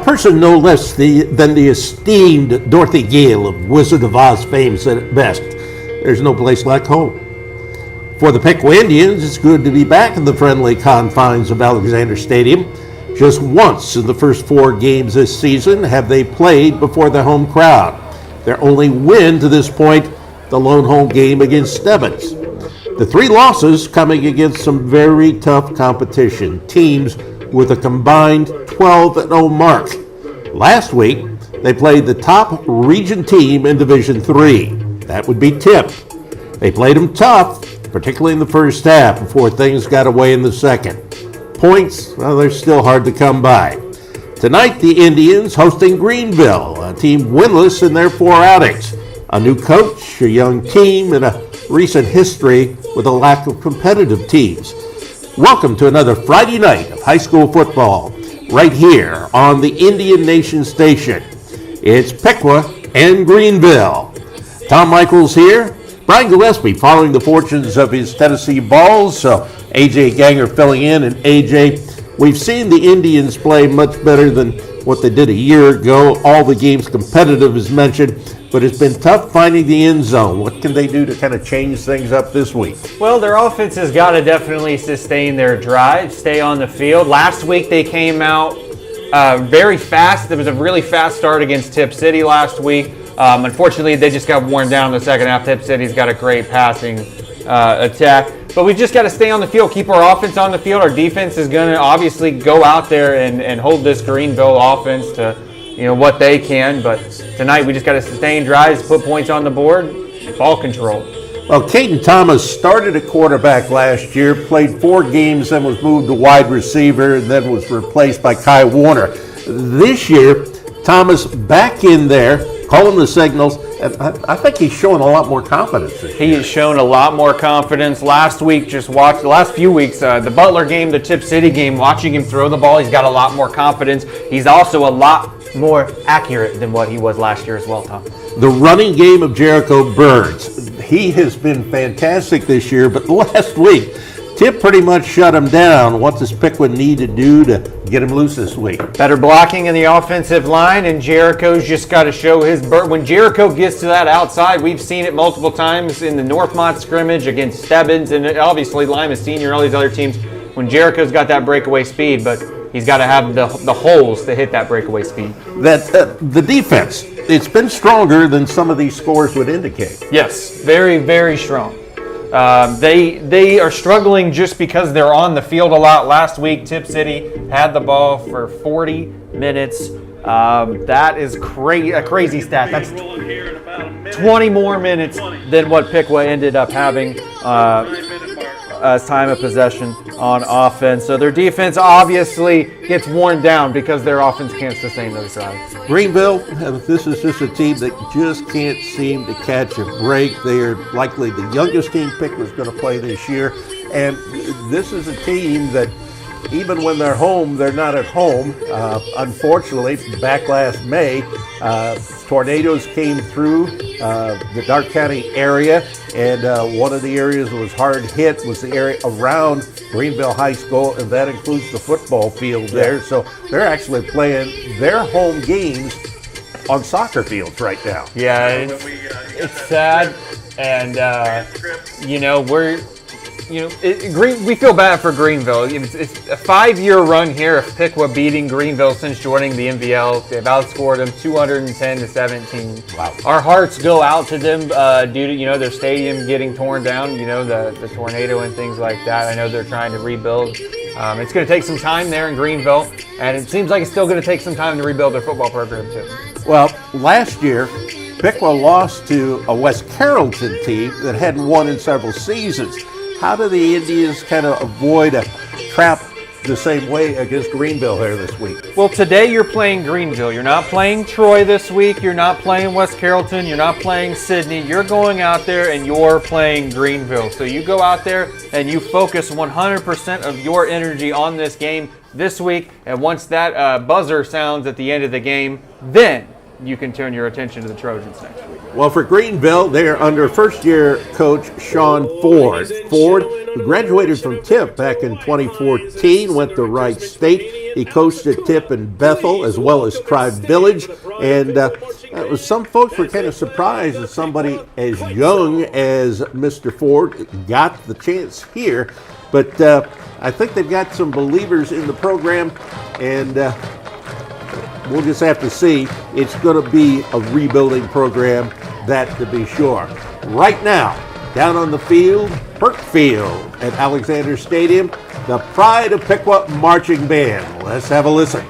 person no less than the esteemed Dorothy Gale of Wizard of Oz fame said it best, there's no place like home. For the Piqua Indians, it's good to be back in the friendly confines of Alexander Stadium. Just once in the first 4 games this season have they played before their home crowd. Their only win to this point, the lone home game against Stebbins. The 3 losses coming against some very tough competition, teams with a combined 12-0 mark. Last week, they played the top region team in Division III. That would be Tip. They played them tough, particularly in the first half, before things got away in the second. Points, well, they're still hard to come by. Tonight, the Indians hosting Greenville, a team winless in their 4 outings. A new coach, a young team, and a recent history with a lack of competitive teams. Welcome to another Friday night of high school football, right here on the Indian Nation Station. It's Piqua and Greenville. Tom Michaels here. Brian Gillespie following the fortunes of his Tennessee Vols. So AJ Ganger filling in. And AJ, we've seen the Indians play much better than what they did a year ago. All the games competitive as mentioned, but it's been tough finding the end zone. What can they do to kind of change things up this week? Well, their offense has got to definitely sustain their drive, stay on the field. Last week they came out very fast. There was a really fast start against Tip City last week. Unfortunately, they just got worn down in the second half. Tip City's got a great passing attack. But we just got to stay on the field, keep our offense on the field. Our defense is going to obviously go out there and hold this Greenville offense to what they can. But tonight we just got to sustain drives, put points on the board, ball control. Well, Caden Thomas started at quarterback last year, played 4 games, then was moved to wide receiver, and then was replaced by Kai Warner. This year, Thomas back in there, calling the signals, and I think he's showing a lot more confidence this year. He has shown a lot more confidence. Last week, the last few weeks, the Butler game, the Tip City game, watching him throw the ball, he's got a lot more confidence. He's also a lot more accurate than what he was last year as well, Tom. The running game of Jericho Burns, he has been fantastic this year, but last week, Tip pretty much shut him down. What does Piqua need to do to get him loose this week? Better blocking in the offensive line, and Jericho's just got to show his burn. When Jericho gets to that outside, we've seen it multiple times in the Northmont scrimmage against Stebbins, and obviously Lima Senior and all these other teams, when Jericho's got that breakaway speed, but he's got to have the holes to hit that breakaway speed. The defense, it's been stronger than some of these scores would indicate. Yes, very, very strong. They are struggling just because they're on the field a lot. Last week, Tip City had the ball for 40 minutes. That is a crazy stat. That's 20 more minutes than what Piqua ended up having as time of possession on offense. So their defense obviously gets worn down because their offense can't sustain those drives. Greenville, this is just a team that just can't seem to catch a break. They are likely the youngest team Piqua's going to play this year. And this is a team that even when they're home, they're not at home. Unfortunately, back last May, tornadoes came through the Darke County area, and one of the areas that was hard hit was the area around Greenville High School, and that includes the football field there. So they're actually playing their home games on soccer fields right now. Yeah, it's sad, and we feel bad for Greenville. It's a 5-year run here of Piqua beating Greenville since joining the MVL. They've outscored them 210-17. Wow. Our hearts go out to them due to their stadium getting torn down. The tornado and things like that. I know they're trying to rebuild. It's going to take some time there in Greenville, and it seems like it's still going to take some time to rebuild their football program too. Well, last year, Piqua lost to a West Carrollton team that hadn't won in several seasons. How do the Indians kind of avoid a trap the same way against Greenville here this week? Well, today you're playing Greenville. You're not playing Troy this week. You're not playing West Carrollton. You're not playing Sydney. You're going out there and you're playing Greenville. So you go out there and you focus 100% of your energy on this game this week. And once that buzzer sounds at the end of the game, then you can turn your attention to the Trojans next week. Well, for Greenville, they're under first-year coach Sean Ford. Ford, who graduated from TIP back in 2014, went to Wright State. He coached at TIP in Bethel as well as Tribe Village. And some folks were kind of surprised that somebody as young as Mr. Ford got the chance here. But I think they've got some believers in the program, and we'll just have to see. It's going to be a rebuilding program, that to be sure. Right now, down on the field, Perk Field at Alexander Stadium, the Pride of Piqua Marching Band. Let's have a listen.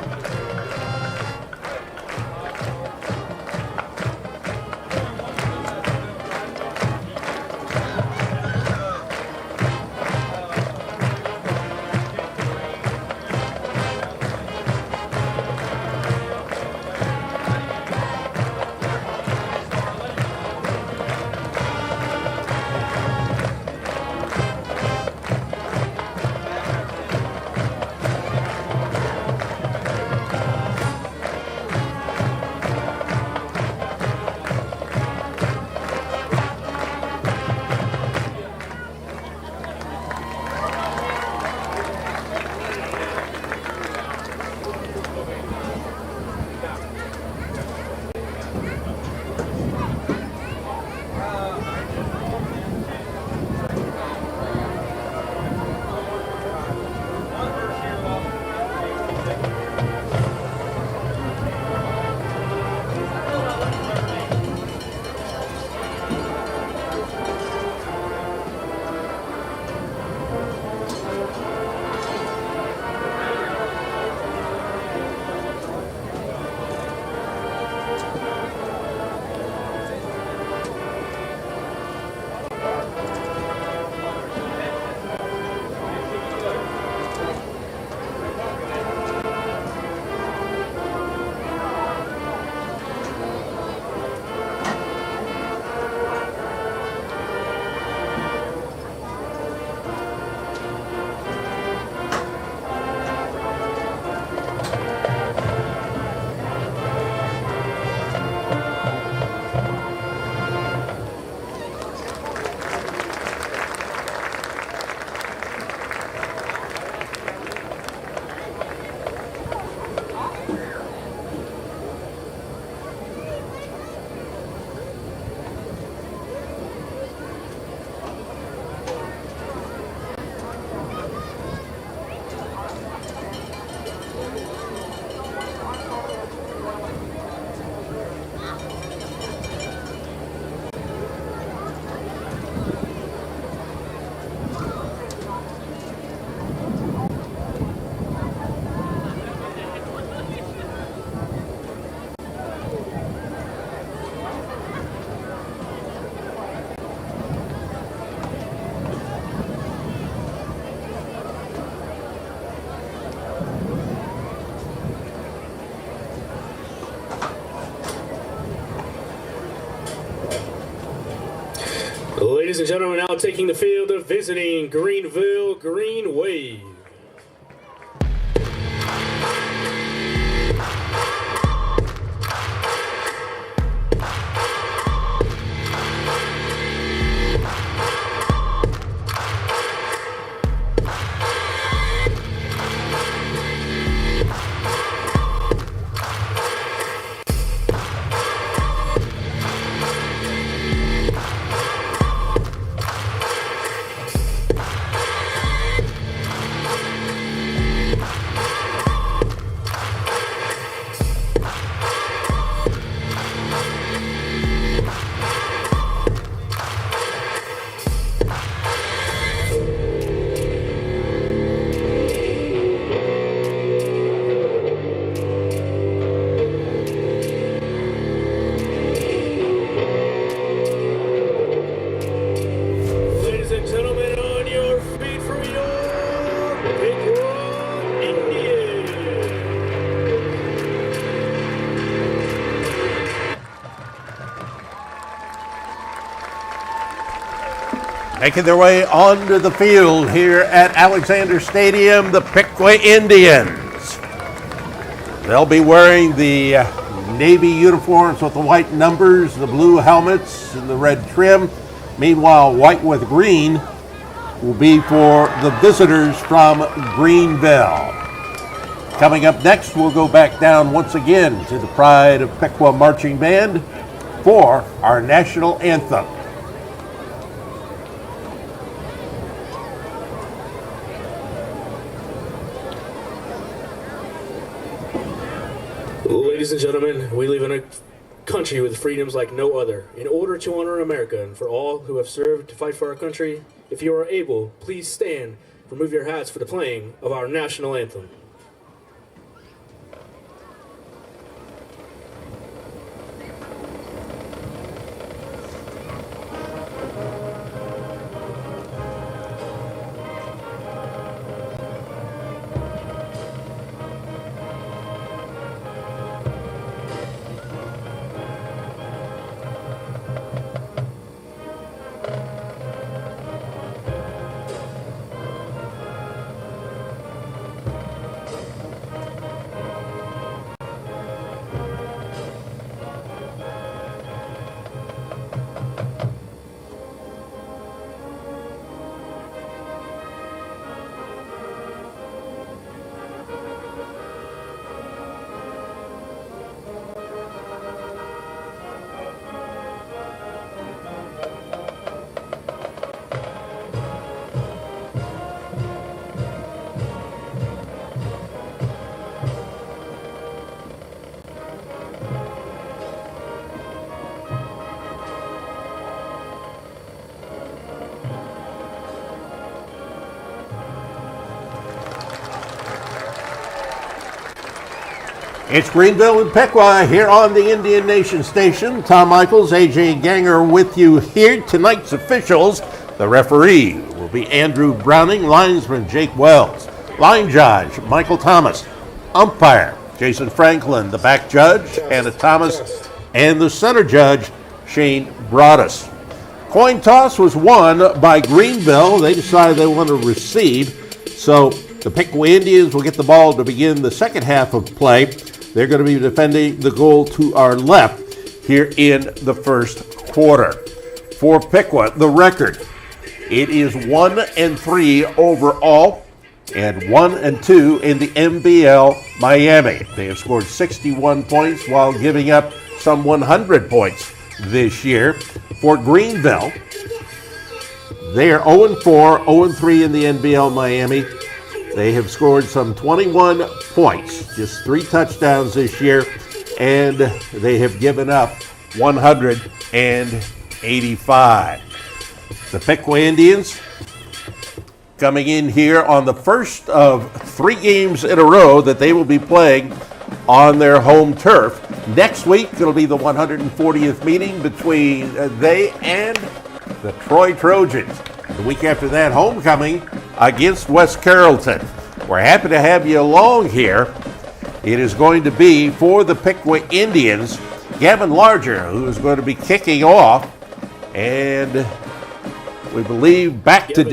Ladies and gentlemen, now taking the field of visiting Greenville Green Wave. Making their way onto the field here at Alexander Stadium, the Piqua Indians. They'll be wearing the navy uniforms with the white numbers, the blue helmets, and the red trim. Meanwhile, white with green will be for the visitors from Greenville. Coming up next, we'll go back down once again to the Pride of Piqua Marching Band for our national anthem. Ladies and gentlemen, we live in a country with freedoms like no other. In order to honor America and for all who have served to fight for our country, if you are able, please stand, remove your hats for the playing of our national anthem. It's Greenville and Piqua here on the Indian Nation Station. Tom Michaels, AJ Ganger with you here. Tonight's officials, the referee will be Andrew Browning, linesman Jake Wells, line judge Michael Thomas, umpire Jason Franklin, the back judge Hannah Thomas, and the center judge Shane Broaddus. Coin toss was won by Greenville. They decided they want to receive, so the Piqua Indians will get the ball to begin the second half of play. They're going to be defending the goal to our left here in the first quarter. For Piqua, the record, it is 1-3 overall and 1-2 in the MBL Miami. They have scored 61 points while giving up some 100 points this year. For Greenville, they are 0-4, 0-3 in the NBL Miami. They have scored some 21 points, just 3 touchdowns this year, and they have given up 185. The Piqua Indians coming in here on the first of 3 games in a row that they will be playing on their home turf. Next week, it'll be the 140th meeting between they and the Troy Trojans. The week after that, homecoming against West Carrollton. We're happy to have you along here. It is going to be for the Piqua Indians, Gavin Larger, who is going to be kicking off, and we believe back to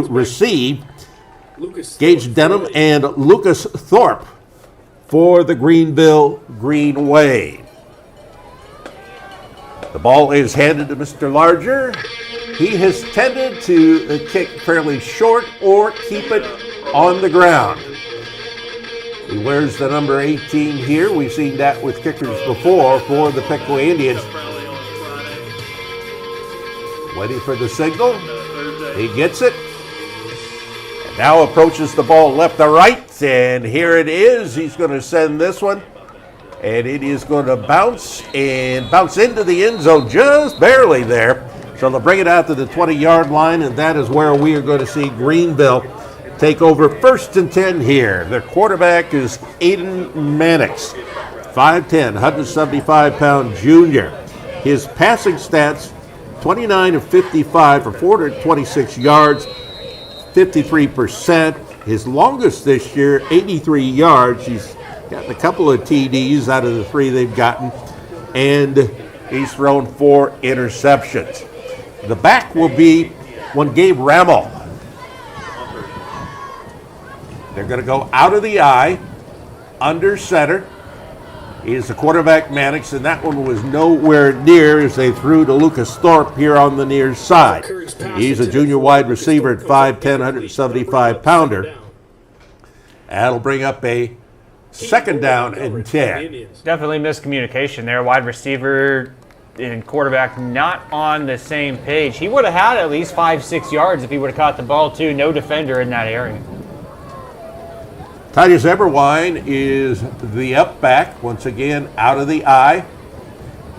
receive Gage Denham and Lucas Thorpe for the Greenville Green Wave. The ball is handed to Mr. Larger. He has tended to kick fairly short or keep it on the ground. He wears the number 18 here. We've seen that with kickers before for the Piqua Indians. Waiting for the signal. He gets it. And now approaches the ball left to right. And here it is. He's going to send this one. And it is going to bounce into the end zone just barely there. So they'll bring it out to the 20-yard line, and that is where we are going to see Greenville take over 1st and 10 here. Their quarterback is Aiden Mannix, 5'10", 175-pound junior. His passing stats, 29 of 55 for 426 yards, 53%. His longest this year, 83 yards. He's gotten a couple of TDs out of the 3 they've gotten, and he's thrown 4 interceptions. The back will be one Gabe Rammel. They're going to go out of the eye, under center. is the quarterback, Mannix, and that one was nowhere near as they threw to Lucas Thorpe here on the near side. He's a junior wide receiver at 5'10", 175-pounder. That'll bring up a second down and 10. Definitely miscommunication there. Wide receiver and quarterback not on the same page. He would have had at least 5-6 yards if he would have caught the ball, too. No defender in that area. Titus Eberwine is the up back, once again out of the eye.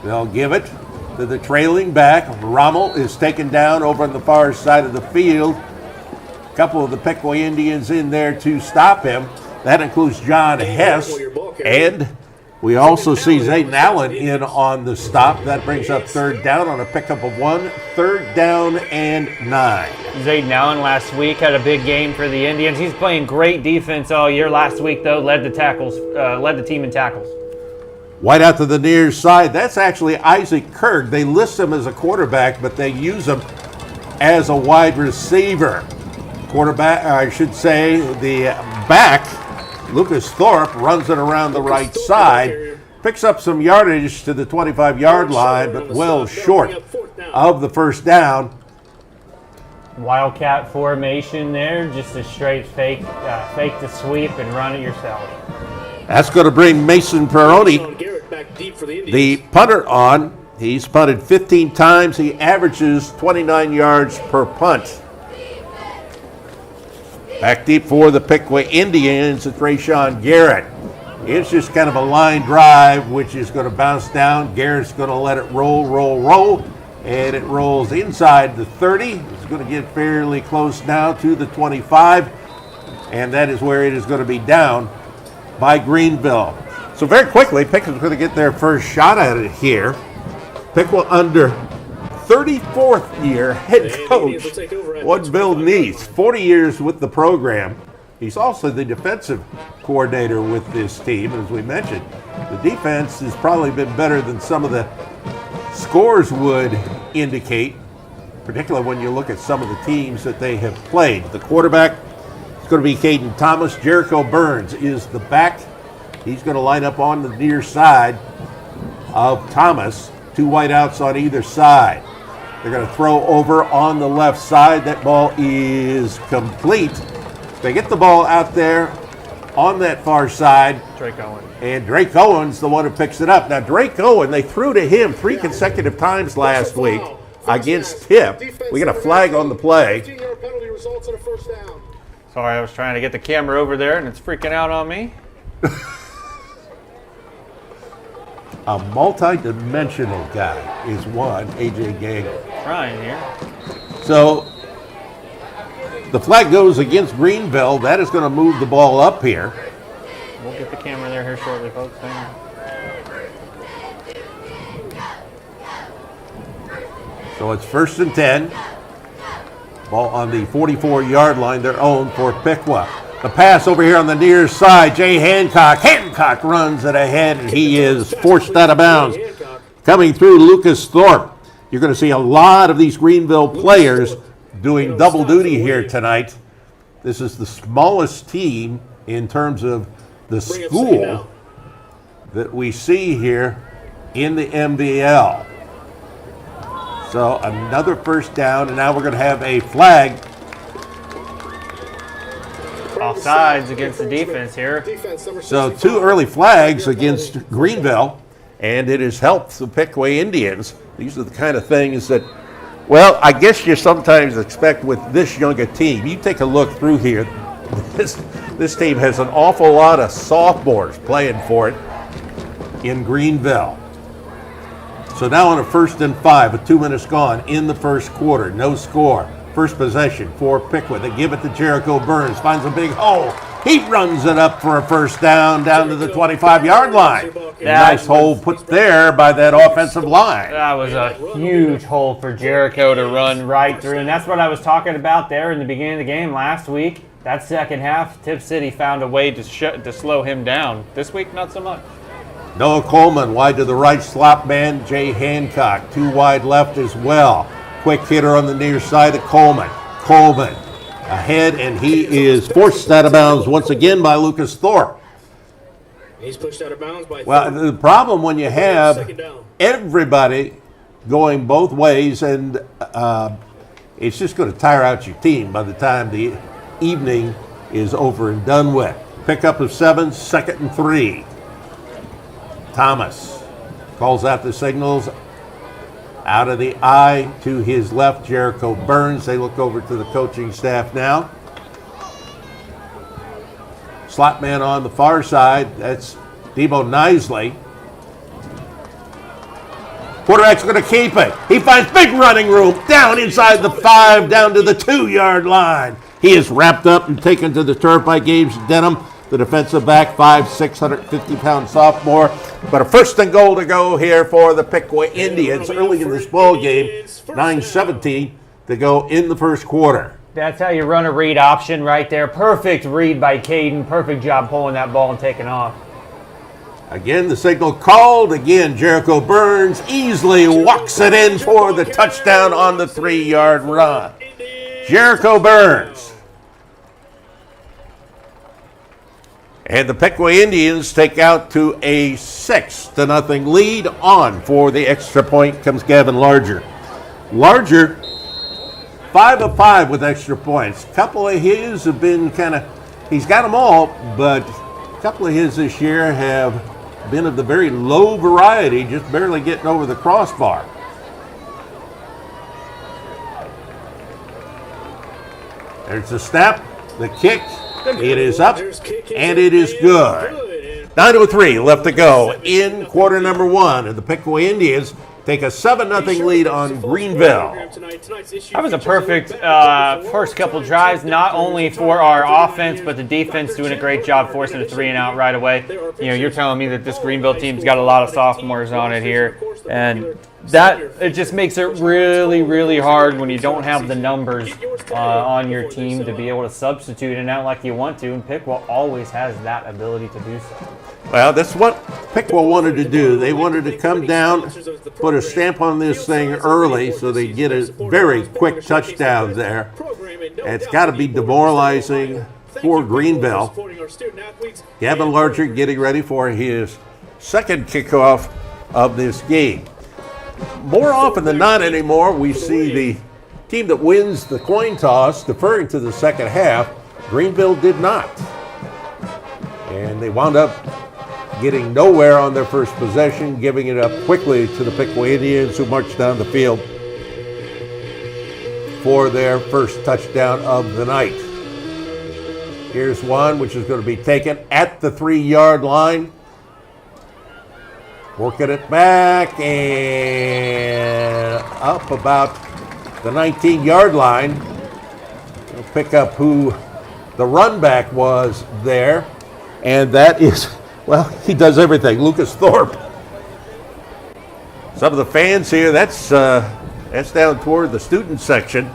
They'll give it to the trailing back. Rommel is taken down over on the far side of the field. A couple of the Piqua Indians in there to stop him. That includes John Hess. And we also see Zayden Allen in on the stop. That brings up third down on a pickup of 1. Third down and 9. Zayden Allen last week had a big game for the Indians. He's playing great defense all year. Last week, though, led the team in tackles. Wide out to the near side. That's actually Isaac Kirk. They list him as a quarterback, but they use him as a wide receiver. Quarterback, I should say, the back, Lucas Thorpe, runs it around the right side, picks up some yardage to the 25-yard line, but well short of the first down. Wildcat formation there, just a straight fake the sweep and run it yourself. That's going to bring Mason Peroni, the punter, on. He's punted 15 times. He averages 29 yards per punt. Back deep for the Piqua Indians, it's Rayshawn Garrett. It's just kind of a line drive, which is going to bounce down. Garrett's going to let it roll, and it rolls inside the 30. It's going to get fairly close now to the 25, and that is where it is going to be down by Greenville. So very quickly, Piqua's going to get their first shot at it here. Piqua under 34th year head coach, one Bill Neese, 40 years with the program. He's also the defensive coordinator with this team. As we mentioned, the defense has probably been better than some of the scores would indicate, particularly when you look at some of the teams that they have played. The quarterback is going to be Caden Thomas. Jericho Burns is the back. He's going to line up on the near side of Thomas. 2 wideouts on either side. They're going to throw over on the left side. That ball is complete. They get the ball out there on that far side. Drake Owen. And Drake Owen's the one who picks it up. Now, Drake Owen, they threw to him 3 consecutive times last week against Tip. We got a flag on the play. Sorry, I was trying to get the camera over there, and it's freaking out on me. A multi-dimensional guy is one, AJ Ganger. Trying here. So the flag goes against Greenville. That is going to move the ball up here. We'll get the camera there here shortly, folks. Hang on. So it's 1st and 10. Ball on the 44-yard line, their own for Piqua. The pass over here on the near side, Jay Hancock. Hancock runs it ahead, and he is forced out of bounds. Coming through, Lucas Thorpe. You're going to see a lot of these Greenville players doing double duty here tonight. This is the smallest team in terms of the school that we see here in the MVL. So another first down, and now we're going to have a flag. Offsides against the defense here. So 2 early flags against Greenville, and it has helped the Piqua Indians. These are the kind of things that, well, I guess you sometimes expect with this young a team. You take a look through here. This team has an awful lot of sophomores playing for it in Greenville. So now on a 1st and 5, with 2 minutes gone in the first quarter, no score. First possession for Piqua. They give it to Jericho Burns. Finds a big hole. He runs it up for a first down to the 25-yard line. Nice hole put there by that offensive line. That was a huge hole for Jericho to run right through, and that's what I was talking about there in the beginning of the game last week. That second half, Tip City found a way to slow him down. This week, not so much. Noah Coleman wide to the right, slot man Jay Hancock. 2 wide left as well. Quick hitter on the near side of Coleman. Coleman ahead, and he is forced out of bounds once again by Lucas Thorpe. He's pushed out of bounds by Well, the problem when you have second down. everybody going both ways, and it's just going to tire out your team by the time the evening is over and done with. Pickup of 7, 2nd and 3. Thomas calls out the signals. Out of the eye to his left, Jericho Burns. They look over to the coaching staff now. Slot man on the far side, that's Debo Nisley. Quarterback's going to keep it. He finds big running room down inside the 5, down to the 2-yard line. He is wrapped up and taken to the turf by Gabe Denham, the defensive back, 5'6", 150-pound sophomore. But a 1st and goal to go here for the Piqua Indians early in this ball game, 9:17 to go in the first quarter. That's how you run a read option right there. Perfect read by Caden. Perfect job pulling that ball and taking off. Again, the signal called. Again, Jericho Burns easily walks it in for the touchdown on the 3-yard run. Jericho Burns. And the Piqua Indians take out to a 6-0 lead. On for the extra point comes Gavin Larger. Larger, 5 of 5 with extra points. A couple of his have been he's got them all, but a couple of his this year have been of the very low variety, just barely getting over the crossbar. There's the snap, the kick. It is up, and it is good. 9:03 left to go in quarter number 1, and the Piqua Indians take a 7-0 lead on Greenville. That was a perfect first couple drives, not only for our offense, but the defense doing a great job forcing a 3-and-out right away. You know, you're telling me that this Greenville team's got a lot of sophomores on it here, and that it just makes it really, really hard when you don't have the numbers on your team to be able to substitute and out like you want to, and Piqua always has that ability to do so. Well, that's what Piqua wanted to do. They wanted to come down, put a stamp on this thing early so they get a very quick touchdown there. And it's got to be demoralizing for Greenville. Gavin Larcher getting ready for his second kickoff of this game. More often than not anymore, we see the team that wins the coin toss deferring to the second half. Greenville did not. And they wound up getting nowhere on their first possession, giving it up quickly to the Piqua Indians, who marched down the field for their first touchdown of the night. Here's one, which is going to be taken at the 3-yard line. Working it back and up about the 19-yard line. We'll pick up who the run back was there, and that is, well, he does everything. Lucas Thorpe. Some of the fans here, that's down toward the student section.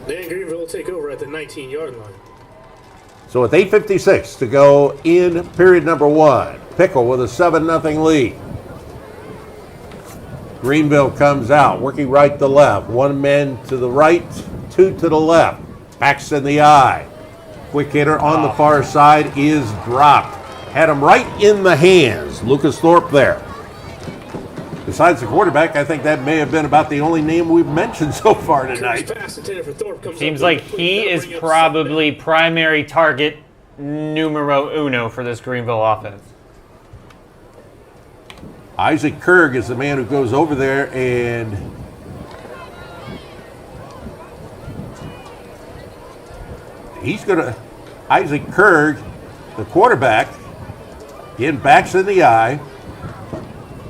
Then Greenville will take over at the 19-yard line. So with 8:56 to go in period number 1, Piqua with a 7-0 lead. Greenville comes out, working right to left. 1 man to the right, 2 to the left. Backs in the eye. Quick hitter on the far side is dropped. Had him right in the hands. Lucas Thorpe there. Besides the quarterback, I think that may have been about the only name we've mentioned so far tonight. Seems like he is probably primary target numero uno for this Greenville offense. Isaac Kurg is the man who goes over there, and Isaac Kurg, the quarterback, again, backs in the eye.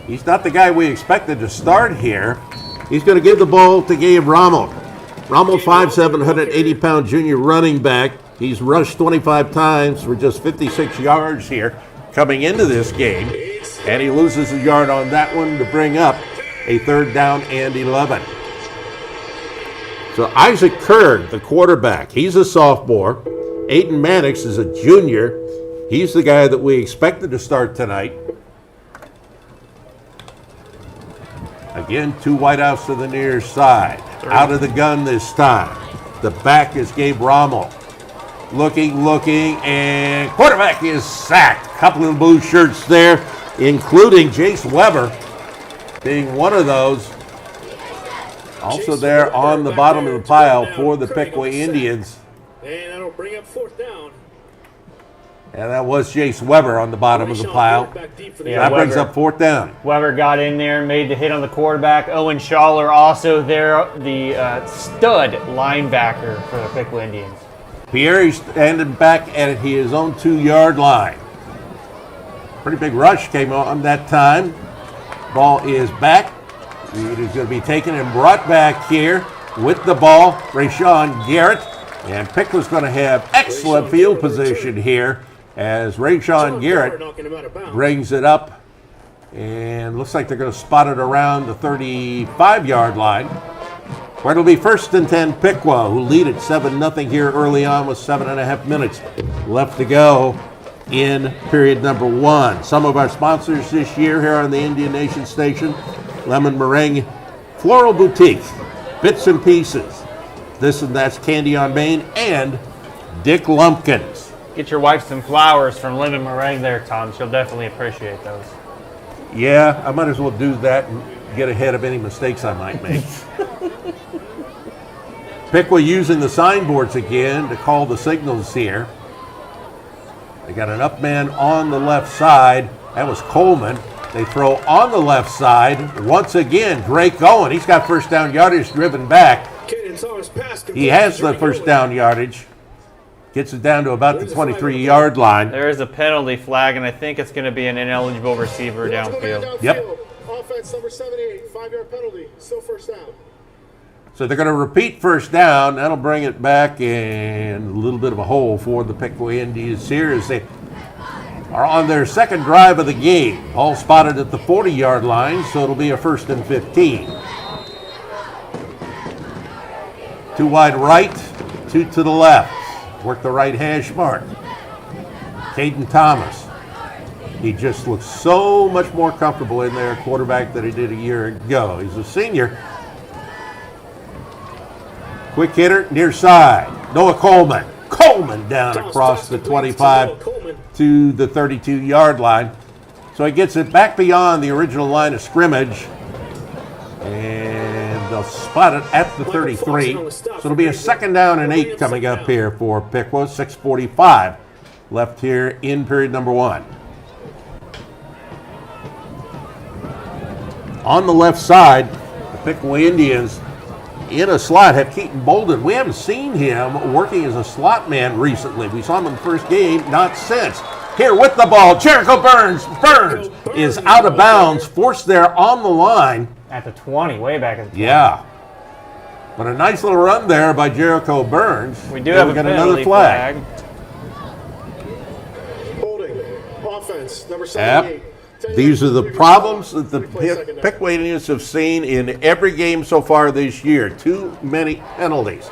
He's not the guy we expected to start here. He's going to give the ball to Gabe Rommel. Rommel, 5'7", 180-pound junior running back. He's rushed 25 times for just 56 yards here coming into this game. And he loses a yard on that one to bring up a 3rd down and 11. So Isaac Kurg, the quarterback, he's a sophomore. Aiden Mannix is a junior. He's the guy that we expected to start tonight. Again, 2 wideouts to the near side. Out of the gun this time. The back is Gabe Rommel. looking, and quarterback is sacked. A couple of blue shirts there, including Jace Weber being one of those. Also there on the bottom of the pile for the Piqua Indians. And that'll bring up 4th down. And that was Jace Weber on the bottom of the pile. Yeah, that brings up 4th down. Weber got in there and made the hit on the quarterback. Owen Schaller also there, the stud linebacker for the Piqua Indians. Pierre standing back at his own 2-yard line. Pretty big rush came on that time. Ball is back. It is going to be taken and brought back here with the ball. Rayshawn Garrett. And Piqua's going to have excellent field position here as Rayshawn Garrett brings it up. And looks like they're going to spot it around the 35-yard line, where it'll be 1st and 10 Piqua, who lead at 7-0 here early on with 7.5 minutes left to go in period number 1. Some of our sponsors this year here on the Indian Nation Station: Lemon Meringue Floral Boutique, Bits and Pieces, This and That's Candy on Main, and Dick Lumpkins. Get your wife some flowers from Lemon Meringue there, Tom. She'll definitely appreciate those. Yeah, I might as well do that and get ahead of any mistakes I might make. Piqua using the signboards again to call the signals here. They got an up man on the left side. That was Coleman. They throw on the left side. Once again, Drake Owen. He's got 1st down yardage driven back. He has the 1st down yardage. Gets it down to about the 23-yard line. There is a penalty flag, and I think it's going to be an ineligible receiver downfield. Yep. Offense number 78, 5-yard penalty, still 1st down. So they're going to repeat 1st down. That'll bring it back in a little bit of a hole for the Piqua Indians here as they are on their 2nd drive of the game. Ball spotted at the 40-yard line, so it'll be a 1st and 15. 2 wide right, 2 to the left. Work the right hash mark. Caden Thomas. He just looks so much more comfortable in there, quarterback, than he did a year ago. He's a senior. Quick hitter, near side. Noah Coleman. Coleman down across the 25 to the 32-yard line. So he gets it back beyond the original line of scrimmage. And they'll spot it at the 33. So it'll be a 2nd down and 8 coming up here for Piqua. 6:45 left here in period number 1. On the left side, the Piqua Indians in a slot have Keaton Bolden. We haven't seen him working as a slot man recently. We saw him in the first game, not since. Here with the ball, Jericho Burns. Burns is out of bounds, forced there on the line. At the 20, way back at the 20. Yeah. But a nice little run there by Jericho Burns. We do have a penalty flag. Holding, offense number 78. Yep. These are the problems that the Piqua Indians have seen in every game so far this year. Too many penalties.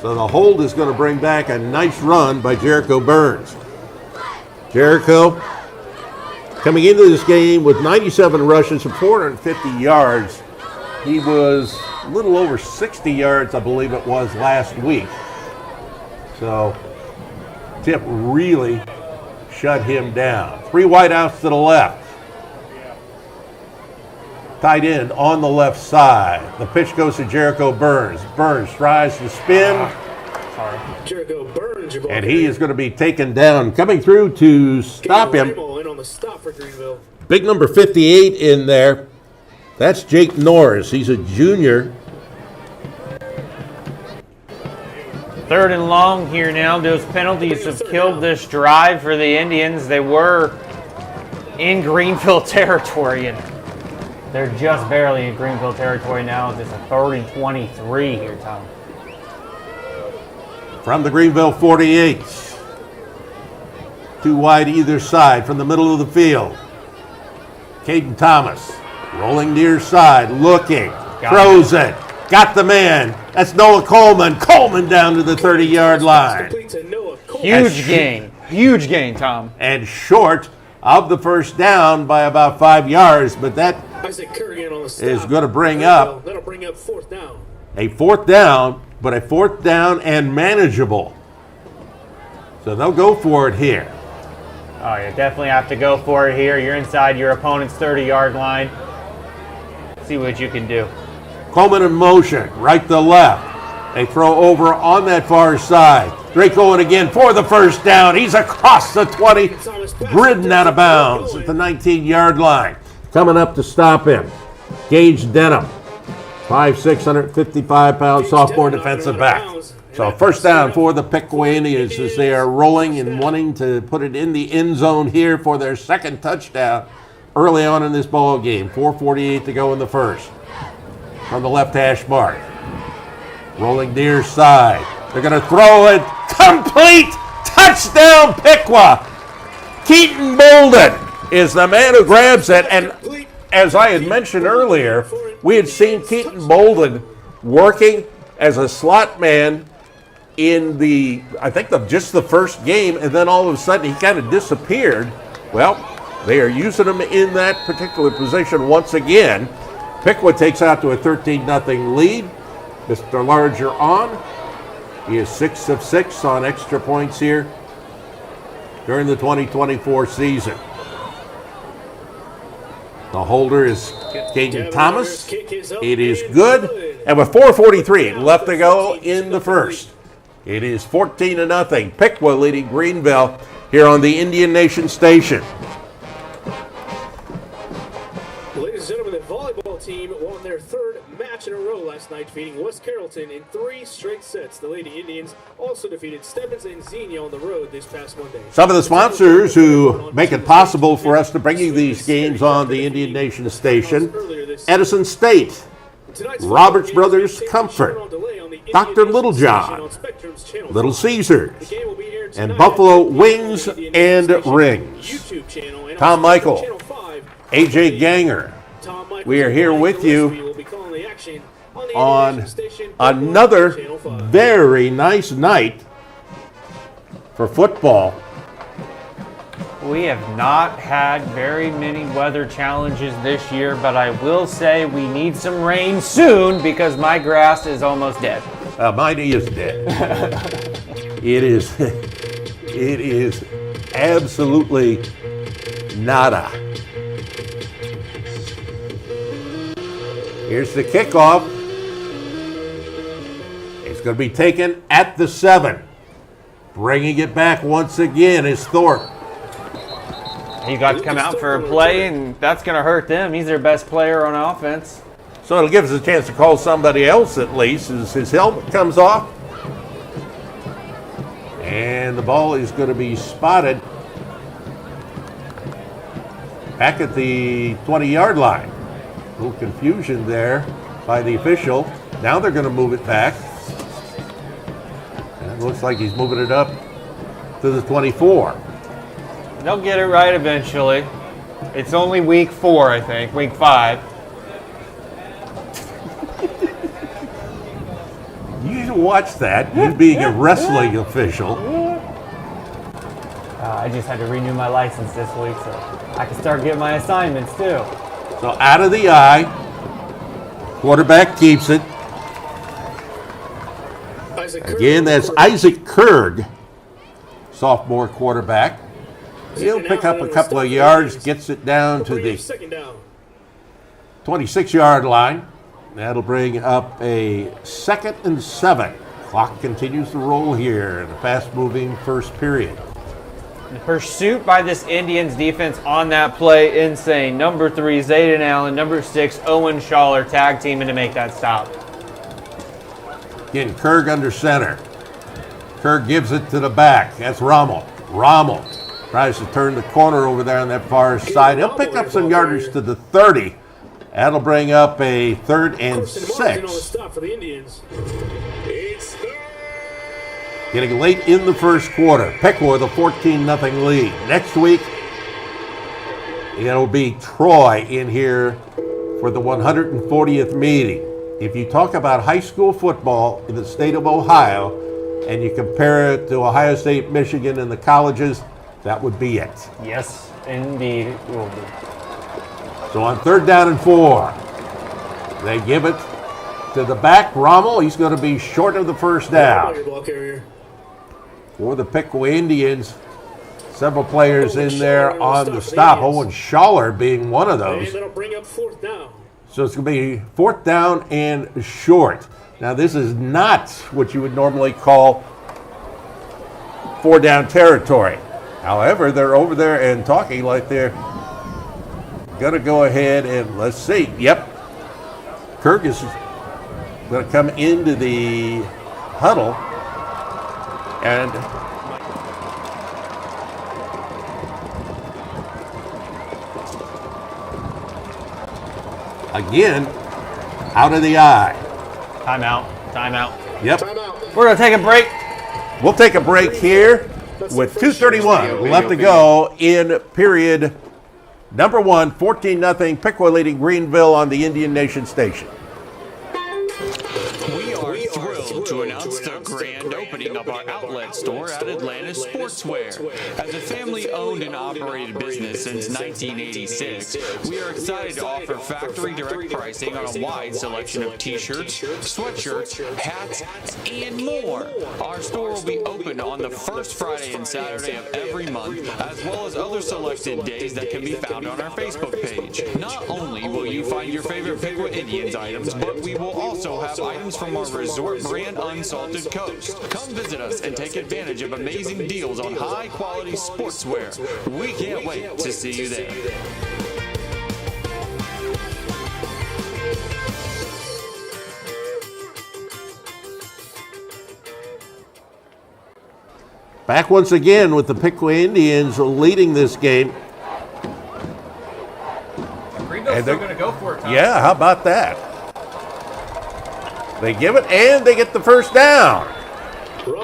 So the hold is going to bring back a nice run by Jericho Burns. Jericho coming into this game with 97 rushes and 450 yards. He was a little over 60 yards, I believe it was, last week. So Tip really shut him down. 3 wideouts to the left. Tight end on the left side. The pitch goes to Jericho Burns. Burns tries to spin. Jericho Burns, and he is going to be taken down. Coming through to stop him. In on the stop for Greenville. Big number 58 in there. That's Jake Norris. He's a junior. 3rd and long here now. Those penalties have killed this drive for the Indians. They were in Greenville territory, and they're just barely in Greenville territory now. It's a 3rd and 23 here, Tom. From the Greenville 48. 2 wide either side from the middle of the field. Caden Thomas rolling near side, looking, throws it, got the man. That's Noah Coleman. Coleman down to the 30-yard line. Huge gain, Tom. And short of the 1st down by about 5 yards, but that is going to bring up that'll bring up 4th down. a 4th down, but a 4th down and manageable. So they'll go for it here. Oh, you definitely have to go for it here. You're inside your opponent's 30-yard line. See what you can do. Coleman in motion, right to left. They throw over on that far side. Drake going again for the first down. He's across the 20, ridden out of bounds at the 19-yard line. Coming up to stop him, Gage Denham, 5'6", 155-pound sophomore defensive back. So first down for the Piqua Indians as they are rolling and wanting to put it in the end zone here for their second touchdown early on in this ball game. 4:48 to go in the first. From the left hash mark. Rolling near side. They're going to throw it. Complete! Touchdown Piqua! Keaton Bolden is the man who grabs it. And as I had mentioned earlier, we had seen Keaton Bolden working as a slot man in just the first game, and then all of a sudden he kind of disappeared. Well, they are using him in that particular position once again. Piqua takes out to a 13-0 lead. Mr. Larger on. He is 6 of 6 on extra points here during the 2024 season. The holder is Caden Thomas. It is good. And with 4:43 left to go in the first, it is 14-0. Piqua leading Greenville here on the Indian Nation station. Ladies and gentlemen, the volleyball team won their third match in a row last night, defeating West Carrollton in 3 straight sets. The Lady Indians also defeated Stebbins and Xenia on the road this past Monday. Some of the sponsors who make it possible for us to bring you these games on the Indian Nation station: Edison State, Roberts Brothers Comfort, Dr. Littlejohn, Little Caesars, and Buffalo Wings and Rings. Tom Michael, AJ Ganger, we are here with you on another very nice night for football. We have not had very many weather challenges this year, but I will say we need some rain soon because my grass is almost dead. Mine is dead. It is absolutely nada. Here's the kickoff. It's going to be taken at the 7. Bringing it back once again is Thorpe. He got to come out for a play, and that's going to hurt them. He's their best player on offense. So it'll give us a chance to call somebody else at least as his helmet comes off. And the ball is going to be spotted back at the 20-yard line. A little confusion there by the official. Now they're going to move it back. And it looks like he's moving it up to the 24. They'll get it right eventually. It's only week 4, I think, week 5. You should watch that, you being a wrestling official. I just had to renew my license this week, so I can start getting my assignments too. So out of the eye, quarterback keeps it. Again, that's Isaac Kurg, sophomore quarterback. He'll pick up a couple of yards, gets it down to the 26-yard line. That'll bring up a 2nd and 7. Clock continues to roll here in a fast-moving first period. The pursuit by this Indians defense on that play, insane. Number 3, Zayden Allen. Number 6, Owen Schaller, tag teaming to make that stop. Again, Kurg under center. Kurg gives it to the back. That's Rommel. Rommel tries to turn the corner over there on that far side. He'll pick up some yardage to the 30. That'll bring up a 3rd and 6. Getting late in the first quarter. Piqua with a 14-0 lead. Next week, it'll be Troy in here for the 140th meeting. If you talk about high school football in the state of Ohio and you compare it to Ohio State, Michigan, and the colleges, that would be it. Yes, indeed it will be. So on 3rd down and 4, they give it to the back, Rommel. He's going to be short of the first down. for the Piqua Indians. Several players in there on the stop. Owen Schaller being one of those. And that'll bring up 4th down. So it's going to be 4th down and short. Now this is not what you would normally call 4-down territory. However, they're over there and talking like they're going to go ahead and let's see. Yep. Kirk is going to come into the huddle and again, out of the eye. Timeout. Yep. Timeout. We're going to take a break. We'll take a break here with 2:31 left to go in period number 1. 14-0. Piqua leading Greenville on the Indian Nation station. We are thrilled to announce the grand opening of our outlet store at Atlantis Sportswear. As a family-owned and operated business since 1986, we are excited to offer factory direct pricing on a wide selection of t-shirts, sweatshirts, hats, and more. Our store will be open on the first Friday and Saturday of every month, as well as other selected days that can be found on our Facebook page. Not only will you find your favorite Piqua Indians items, but we will also have items from our resort brand Unsalted Coast. Come visit us and take advantage of amazing deals on high-quality sportswear. We can't wait to see you there. Back once again with the Piqua Indians leading this game. Greenville's still going to go for it, Tom. Yeah, how about that? They give it and they get the first down.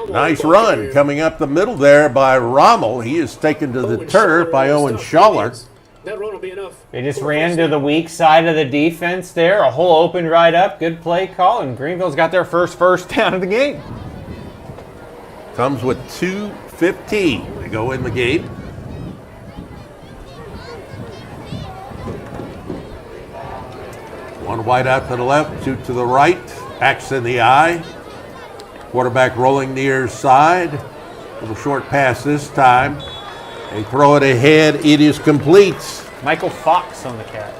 Nice run coming up the middle there by Rommel. He is taken to the turf by Owen Schaller. That run will be enough. They just ran to the weak side of the defense there. A hole opened right up. Good play call, and Greenville's got their first down of the game. Comes with 2:15 to go in the game. One wide out to the left, two to the right. Axe in the eye. Quarterback rolling near side. Little short pass this time. They throw it ahead. It is complete. Michael Fox on the catch.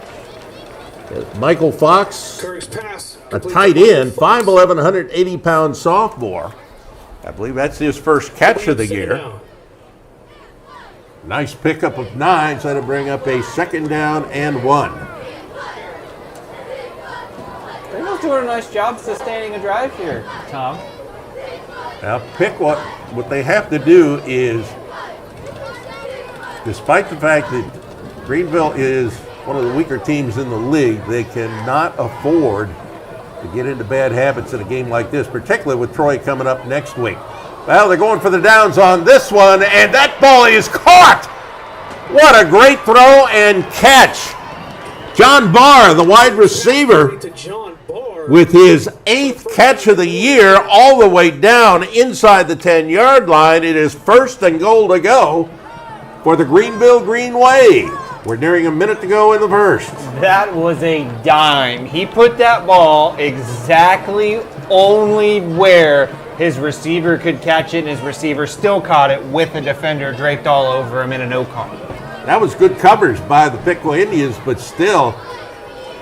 Michael Fox, Kirk's pass. a tight end, 5'11", 180-pound sophomore. I believe that's his first catch of the year. Nice pickup of 9, so that'll bring up a 2nd down and 1. Greenville's doing a nice job sustaining a drive here, Tom. Now, Piqua, what they have to do is, despite the fact that Greenville is one of the weaker teams in the league, they cannot afford to get into bad habits in a game like this, particularly with Troy coming up next week. Well, they're going for the downs on this one, and that ball is caught! What a great throw and catch! John Barr, the wide receiver, with his 8th catch of the year, all the way down inside the 10-yard line. It is 1st and goal to go for the Greenville Green Wave. We're nearing a minute to go in the first. That was a dime. He put that ball exactly only where his receiver could catch it, and his receiver still caught it with the defender draped all over him in a no call. That was good coverage by the Piqua Indians, but still,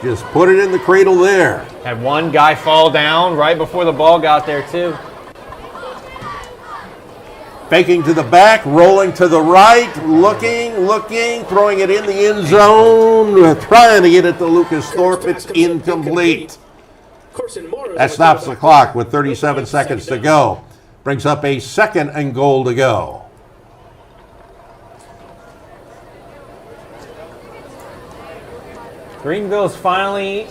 just put it in the cradle there. Had one guy fall down right before the ball got there, too. Faking to the back, rolling to the right, looking, throwing it in the end zone, trying to get it to Lucas Thorpe. It's incomplete. That stops the clock with 37 seconds to go. Brings up a 2nd and goal to go. Greenville's finally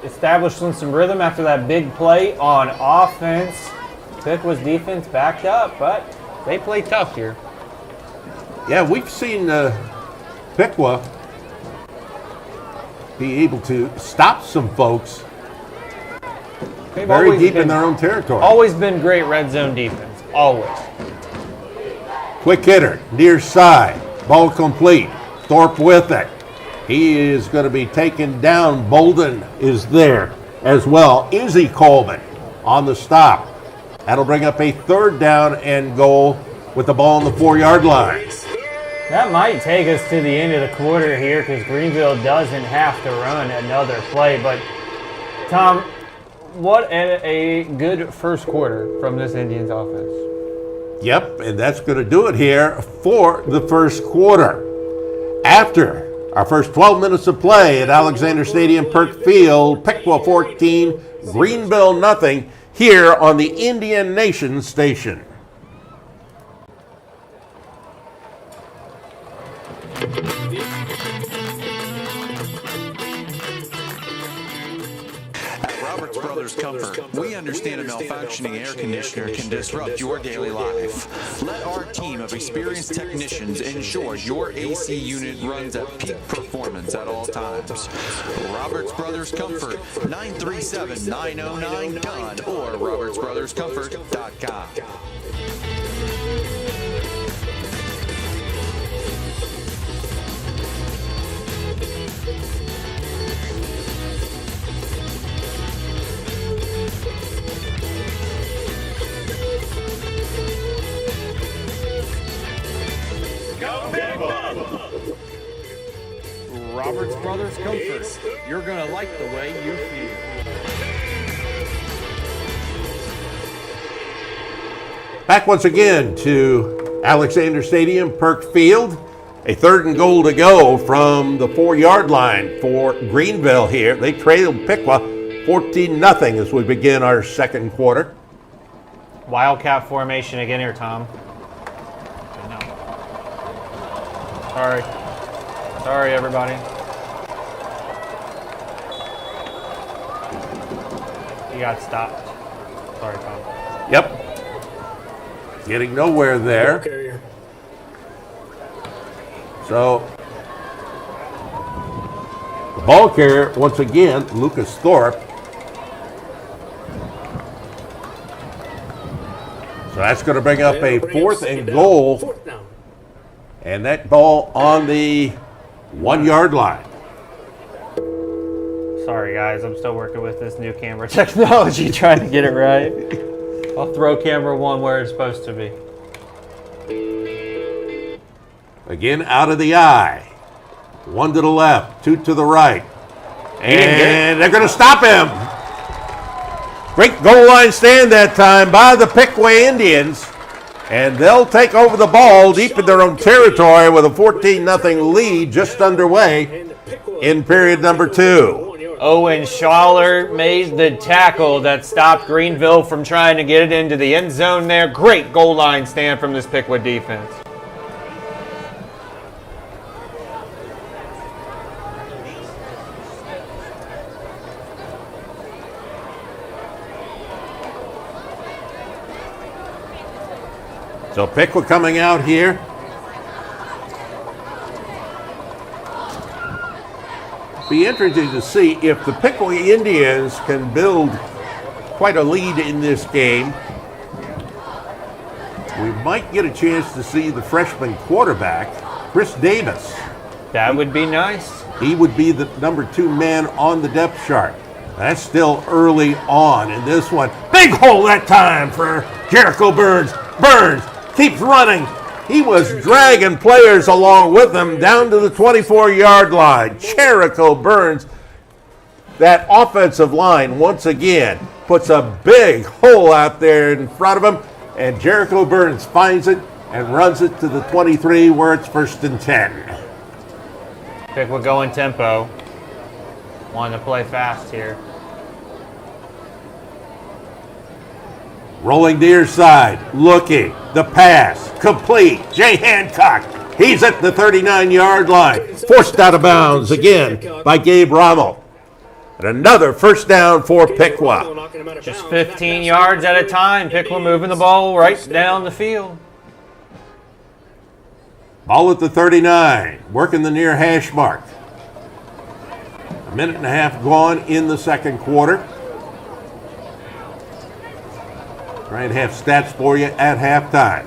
establishing some rhythm after that big play on offense. Piqua's defense backed up, but they play tough here. Yeah, we've seen Piqua be able to stop some folks very deep in their own territory. Always been great red zone defense, always. Quick hitter, near side, ball complete. Thorpe with it. He is going to be taken down. Bolden is there as well. Izzy Coleman on the stop. That'll bring up a 3rd down and goal with the ball on the 4-yard line. That might take us to the end of the quarter here because Greenville doesn't have to run another play. But, Tom, what a good first quarter from this Indians offense. Yep, and that's going to do it here for the first quarter. After our first 12 minutes of play at Alexander Stadium, Perk Field, Piqua 14, Greenville nothing, here on the Indian Nation station. At Roberts Brothers Comfort, we understand a malfunctioning air conditioner can disrupt your daily life. Let our team of experienced technicians ensure your AC unit runs at peak performance at all times. Roberts Brothers Comfort, 937-909-GUN or robertsbrotherscomfort.com. Roberts Brothers Comfort. You're going to like the way you feel. Back once again to Alexander Stadium, Perk Field. A 3rd and goal to go from the 4-yard line for Greenville here. They trailed Piqua 14-0 as we begin our second quarter. Wildcat formation again here, Tom. No. Sorry, everybody. You got stopped. Sorry, Tom. Yep. Getting nowhere there. Carrier. So, the ball carrier, once again, Lucas Thorpe. So that's going to bring up a 4th and goal. 4th down. And that ball on the 1-yard line. Sorry, guys. I'm still working with this new camera technology, trying to get it right. I'll throw camera 1 where it's supposed to be. Again, out of the eye. 1 to the left, 2 to the right. And they're going to stop him. Great goal line stand that time by the Piqua Indians. And they'll take over the ball deep in their own territory with a 14-0 lead just underway in period number 2. Owen Schaller made the tackle that stopped Greenville from trying to get it into the end zone there. Great goal line stand from this Piqua defense. So Piqua coming out here. Be interesting to see if the Piqua Indians can build quite a lead in this game. We might get a chance to see the freshman quarterback, Chris Davis. That would be nice. He would be the number 2 man on the depth chart. That's still early on in this one. Big hole that time for Jericho Burns. Burns keeps running. He was dragging players along with him down to the 24-yard line. Jericho Burns, that offensive line, once again, puts a big hole out there in front of him, and Jericho Burns finds it and runs it to the 23 where it's 1st and 10. Piqua going tempo. Wanting to play fast here. Rolling near side, looking, the pass, complete. Jay Hancock, he's at the 39-yard line. Forced out of bounds again by Gabe Rommel. And another 1st down for Piqua. Just 15 yards at a time. Piqua moving the ball right down the field. Ball at the 39, working the near hash mark. A minute and a half gone in the second quarter. Try and have stats for you at halftime.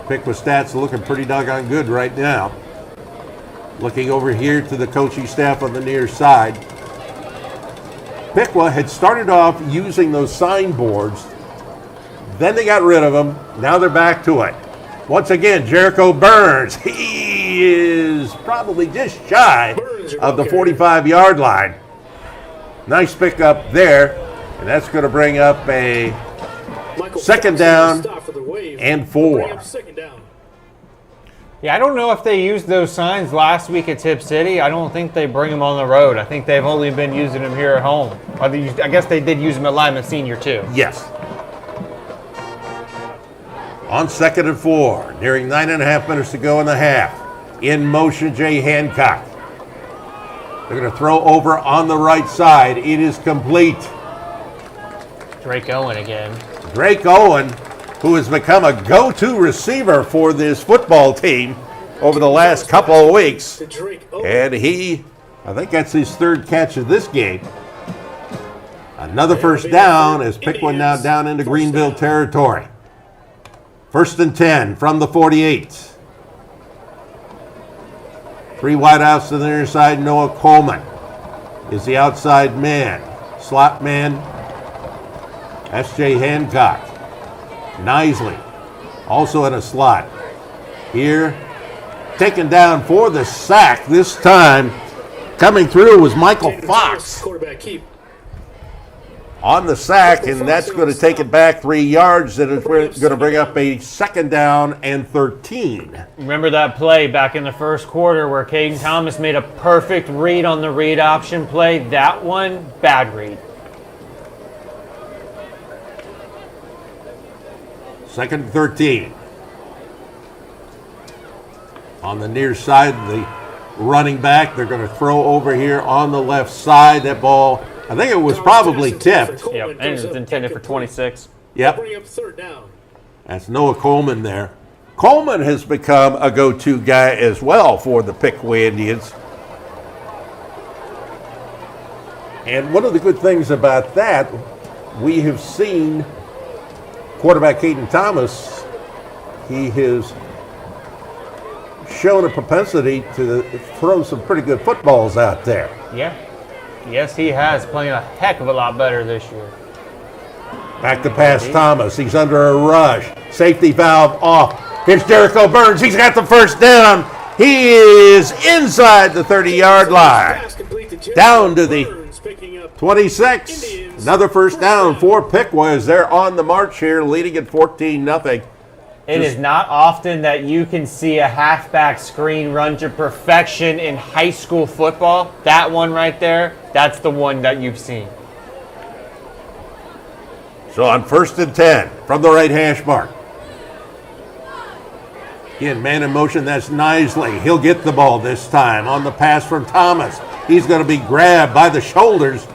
Piqua stats looking pretty doggone good right now. Looking over here to the coaching staff on the near side. Piqua had started off using those signboards Then they got rid of him. Now they're back to it. Once again, Jericho Burns. He is probably just shy of the 45-yard line. Nice pickup there. And that's going to bring up a second down and 4. Yeah, I don't know if they used those signs last week at Tip City. I don't think they bring them on the road. I think they've only been using them here at home. I guess they did use them at Lyman Senior too. Yes. On 2nd and 4, nearing 9.5 minutes to go in the half. In motion, Jay Hancock. They're going to throw over on the right side. It is complete. Drake Owen again. Drake Owen, who has become a go-to receiver for this football team over the last couple of weeks. And I think that's his 3rd catch of this game. Another first down as Piqua now down into Greenville territory. 1st and 10 from the 48. 3 wideouts to the near side. Noah Coleman is the outside man. Slot man, S.J. Hancock. Nisley, also in a slot. Here, taken down for the sack. This time, coming through was Michael Fox. Quarterback keep. On the sack, and that's going to take it back 3 yards, and it's going to bring up a second down and 13. Remember that play back in the first quarter where Caden Thomas made a perfect read on the read option play? That one, bad read. 2nd and 13. On the near side, the running back, they're going to throw over here on the left side. That ball, I think it was probably tipped. Yep, and it was intended for 26. Yep. Bring up 3rd down. That's Noah Coleman there. Coleman has become a go-to guy as well for the Piqua Indians. And one of the good things about that, we have seen quarterback Caden Thomas, he has shown a propensity to throw some pretty good footballs out there. Yeah. Yes, he has, playing a heck of a lot better this year. Back to pass Thomas. He's under a rush. Safety valve off. Here's Jericho Burns. He's got the first down. He is inside the 30-yard line. Down to the 26. Another first down for Piqua as they're on the march here, leading at 14-0. It is not often that you can see a halfback screen run to perfection in high school football. That one right there, that's the one that you've seen. So on 1st and 10 from the right hash mark. Again, man in motion, that's Nisley. He'll get the ball this time on the pass from Thomas. He's going to be grabbed by the shoulders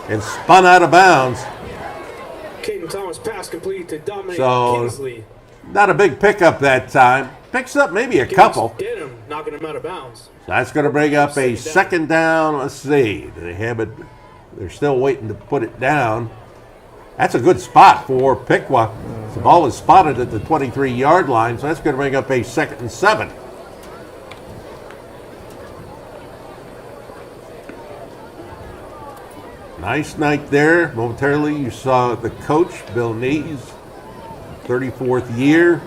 and spun out of bounds. Caden Thomas pass complete to Dominic So, Kinsley. Not a big pickup that time. Picks up maybe a couple. Get him, knocking him out of bounds. So that's going to bring up a second down. Let's see. They have it. They're still waiting to put it down. That's a good spot for Piqua. The ball is spotted at the 23-yard line, so that's going to bring up a 2nd and 7. Nice night there. Momentarily, you saw the coach, Bill Nees, 34th year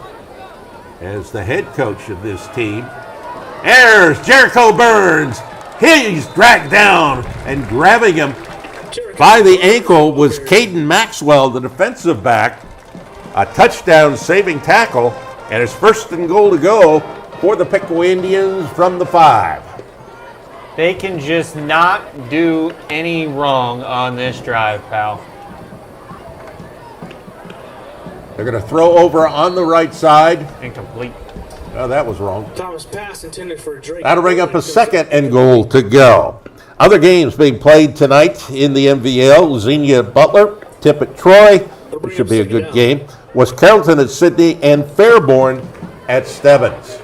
as the head coach of this team. There's Jericho Burns. He's dragged down, and grabbing him by the ankle was Caden Maxwell, the defensive back. A touchdown saving tackle, and it's 1st and goal to go for the Piqua Indians from the 5. They can just not do any wrong on this drive, pal. They're going to throw over on the right side. Incomplete. Oh, that was wrong. Thomas pass intended for Drake. That'll bring up a 2nd and goal to go. Other games being played tonight in the MVL. Xenia Butler, Tip at Troy, which should be a good game. Was Carrollton at Sydney and Fairborn at Stebbins.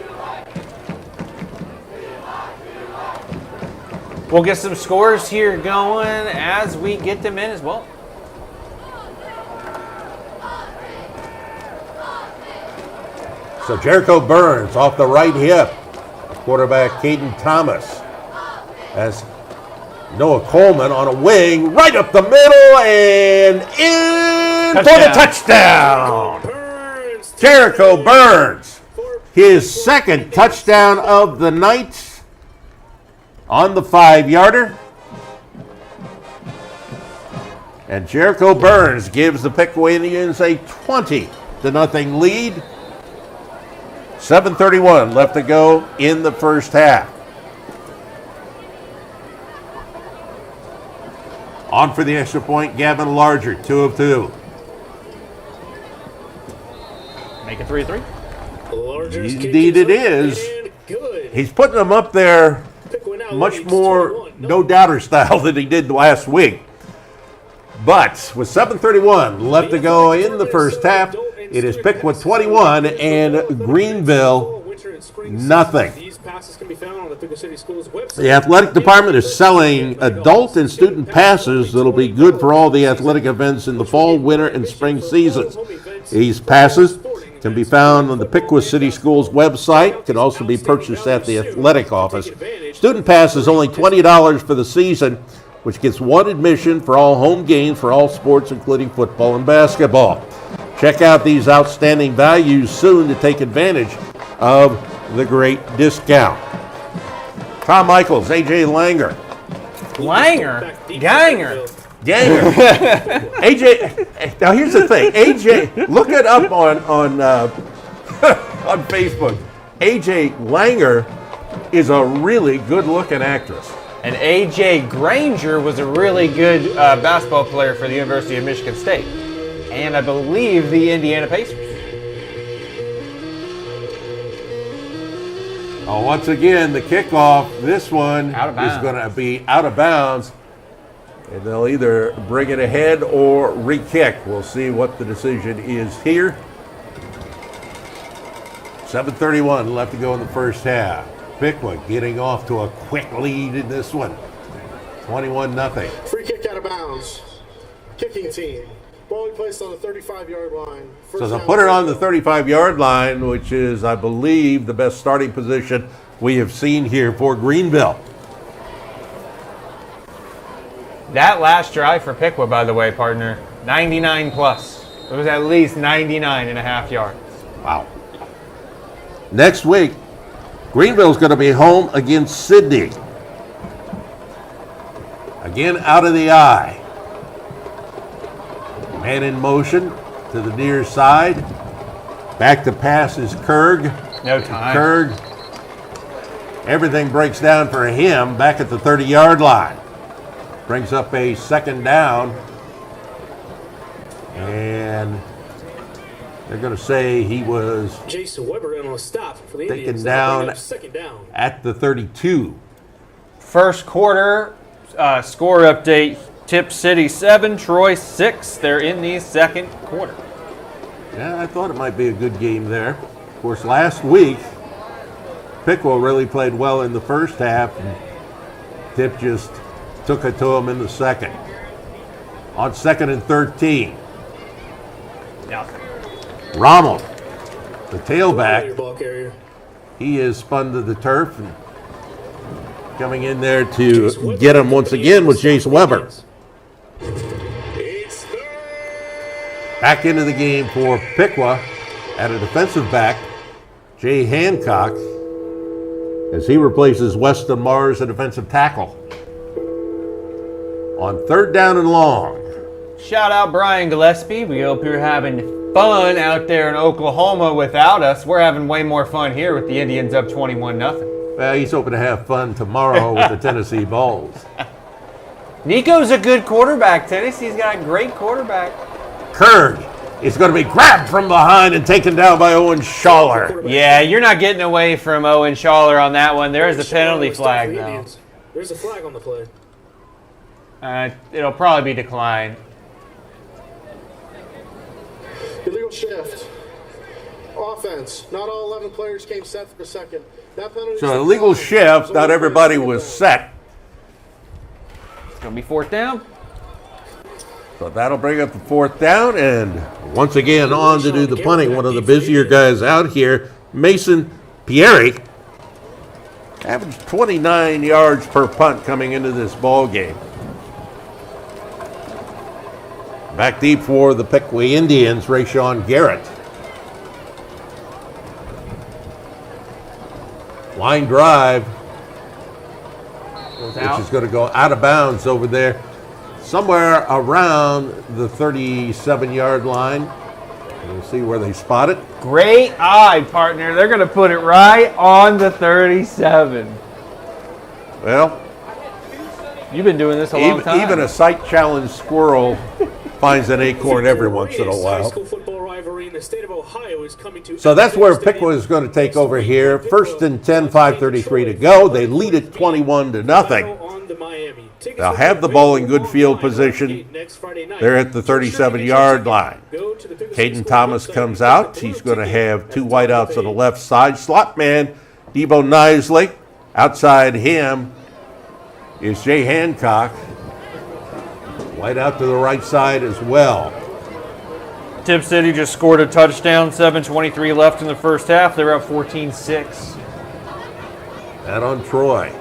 We'll get some scores here going as we get them in as well. So Jericho Burns off the right hip. Quarterback Caden Thomas has Noah Coleman on a wing, right up the middle, and in for the touchdown. Jericho Burns, his second touchdown of the night on the 5-yarder. And Jericho Burns gives the Piqua Indians a 20-0 lead. 7:31 left to go in the first half. On for the extra point, Gavin Larger, 2 of 2. Make it 3-3. Indeed it is. He's putting them up there much more no-doubter style than he did last week. But with 7:31 left to go in the first half, it is Piqua 21 and Greenville nothing. The athletic department is selling adult and student passes that'll be good for all the athletic events in the fall, winter, and spring seasons. These passes can be found on the Piqua City Schools website, can also be purchased at the athletic office. Student pass is only $20 for the season, which gets one admission for all home games for all sports, including football and basketball. Check out these outstanding values soon to take advantage of the great discount. Tom Michaels, AJ Ganger. AJ, now here's the thing. AJ, look it up on on Facebook. AJ Langer is a really good-looking actress. And A.J. Granger was a really good basketball player for the University of Michigan State. And I believe the Indiana Pacers. Oh, once again, the kickoff, this one Out of bounds. is going to be out of bounds. And they'll either bring it ahead or re-kick. We'll see what the decision is here. 7:31 left to go in the first half. Piqua getting off to a quick lead in this one. 21-0. Free kick out of bounds. Kicking team. Ball will be placed on the 35-yard line. So they'll put it on the 35-yard line, which is, I believe, the best starting position we have seen here for Greenville. That last drive for Piqua, by the way, partner, 99 plus. It was at least 99.5 yards. Wow. Next week, Greenville's going to be home against Sydney. Again, out of the eye. Man in motion to the near side. Back to pass is Kurg. No time. Kurg. Everything breaks down for him back at the 30-yard line. Brings up a second down. And they're going to say he was Jason Weber on a stop for the taken Indians. down Second down. at the 32. First quarter score update. Tip City 7, Troy 6. They're in the second quarter. Yeah, I thought it might be a good game there. Of course, last week, Piqua really played well in the first half, and Tip just took it to him in the second. On 2nd and 13, Rommel, the tailback, Ball carrier. he is spun to the turf, and coming in there to get him once again was Jace Weber. Back into the game for Piqua at a defensive back, Jay Hancock, as he replaces Weston Mars, a defensive tackle. On 3rd down and long. Shout out Brian Gillespie. We hope you're having fun out there in Oklahoma without us. We're having way more fun here with the Indians up 21-0. Well, he's hoping to have fun tomorrow with the Tennessee Vols. Nico's a good quarterback. Tennessee's got a great quarterback. Kurg is going to be grabbed from behind and taken down by Owen Schaller. Yeah, you're not getting away from Owen Schaller on that one. There is a penalty flag, though. There's a flag on the play. It'll probably be declined. Illegal shift. Offense. Not all 11 players came set for second. That penalty. So illegal shift, not everybody was set. It's going to be 4th down. So that'll bring up the 4th down, and once again on to do the punting. One of the busier guys out here, Mason Pieri. Averaged 29 yards per punt coming into this ball game. Back deep for the Piqua Indians, Rayshawn Garrett. Line drive, which is going to go out of bounds over there, somewhere around the 37-yard line. We'll see where they spot it. Great eye, partner. They're going to put it right on the 37. Well, you've been doing this a long time. Even a sight-challenged squirrel finds an acorn every once in a while. So that's where Piqua is going to take over here. First and 10, 5:33 to go. They lead it 21-0. They'll have the ball in good field position. They're at the 37-yard line. Caden Thomas comes out. He's going to have two wideouts on the left side. Slot man, Debo Nisley. Outside him is Jay Hancock. Wide out to the right side as well. Tip City just scored a touchdown, 7:23 left in the first half. They're up 14-6. That on Troy.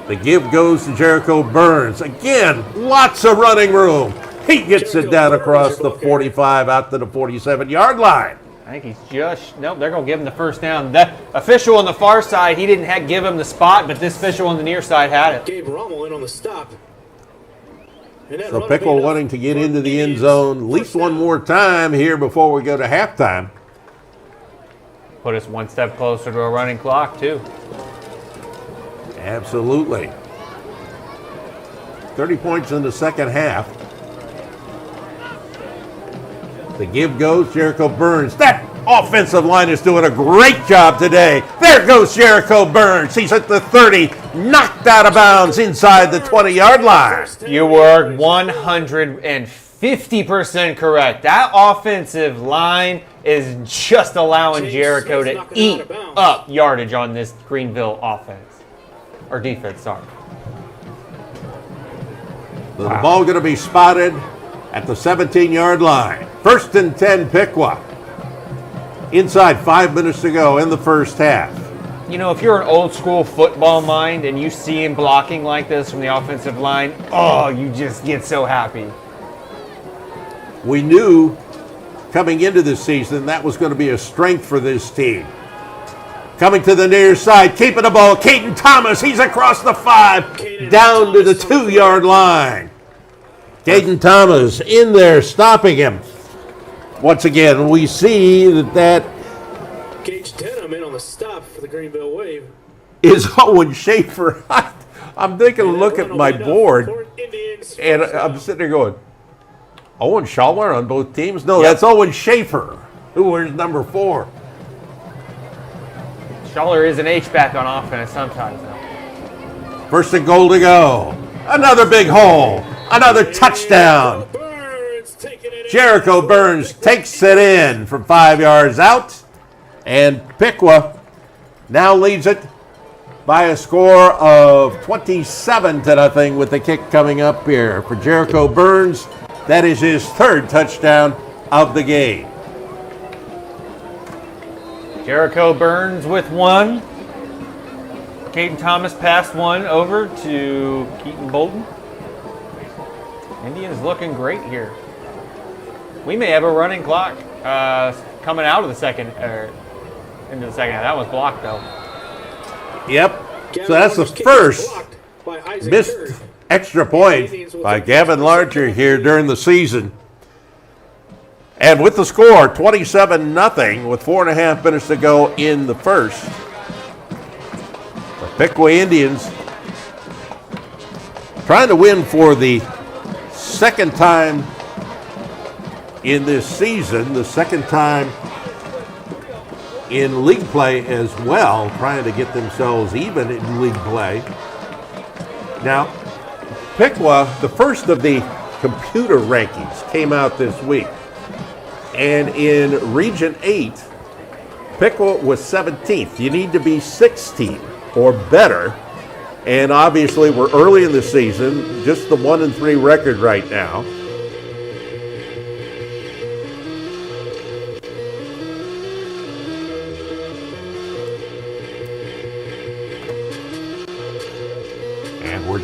The give goes to Jericho Burns. Again, lots of running room. He gets it down across the 45 out to the 47-yard line. I think he's just, nope, they're going to give him the first down. That official on the far side, he didn't give him the spot, but this official on the near side had it. Gabe Rommel in on the stop. So Piqua wanting to get into the end zone at least one more time here before we go to halftime. Put us one step closer to a running clock, too. Absolutely. 30 points in the second half. The give goes Jericho Burns. That offensive line is doing a great job today. There goes Jericho Burns. He's at the 30, knocked out of bounds inside the 20-yard line. You were 150% correct. That offensive line is just allowing Jericho to eat up yardage on this Greenville offense. Or defense, sorry. So the ball going to be spotted at the 17-yard line. First and 10, Piqua. Inside 5 minutes to go in the first half. You know, if you're an old school football mind and you see him blocking like this from the offensive line, oh, you just get so happy. We knew coming into this season that was going to be a strength for this team. Coming to the near side, keeping the ball, Caden Thomas, he's across the 5, down to the 2-yard line. Caden Thomas in there, stopping him. Once again, we see that Gage Denham in on the stop for the Greenville Wave. Is Owen Schaefer. I'm taking a look at my board, and I'm sitting there going, Owen Schaller on both teams? No, That's Owen Schaefer, who wears number 4. Schaller is an H-back on offense sometimes, though. First and goal to go. Another big hole. Another touchdown. Jericho Burns takes it in from 5 yards out. And Piqua now leads it by a score of 27-0 with the kick coming up here for Jericho Burns. That is his third touchdown of the game. Jericho Burns with one. Caden Thomas passed one over to Keaton Bolton. Indians looking great here. We may have a running clock coming out of the second, or into the second half. That was blocked, though. Yep. So that's the first missed extra point by Gavin Larcher here during the season. And with the score, 27-0 with 4.5 minutes to go in the first. The Piqua Indians trying to win for the second time in this season, the second time in league play as well, trying to get themselves even in league play. Now, Piqua, the first of the computer rankings came out this week. And in Region 8, Piqua was 17th. You need to be 16th or better. And obviously, we're early in the season, just the 1-3 record right now.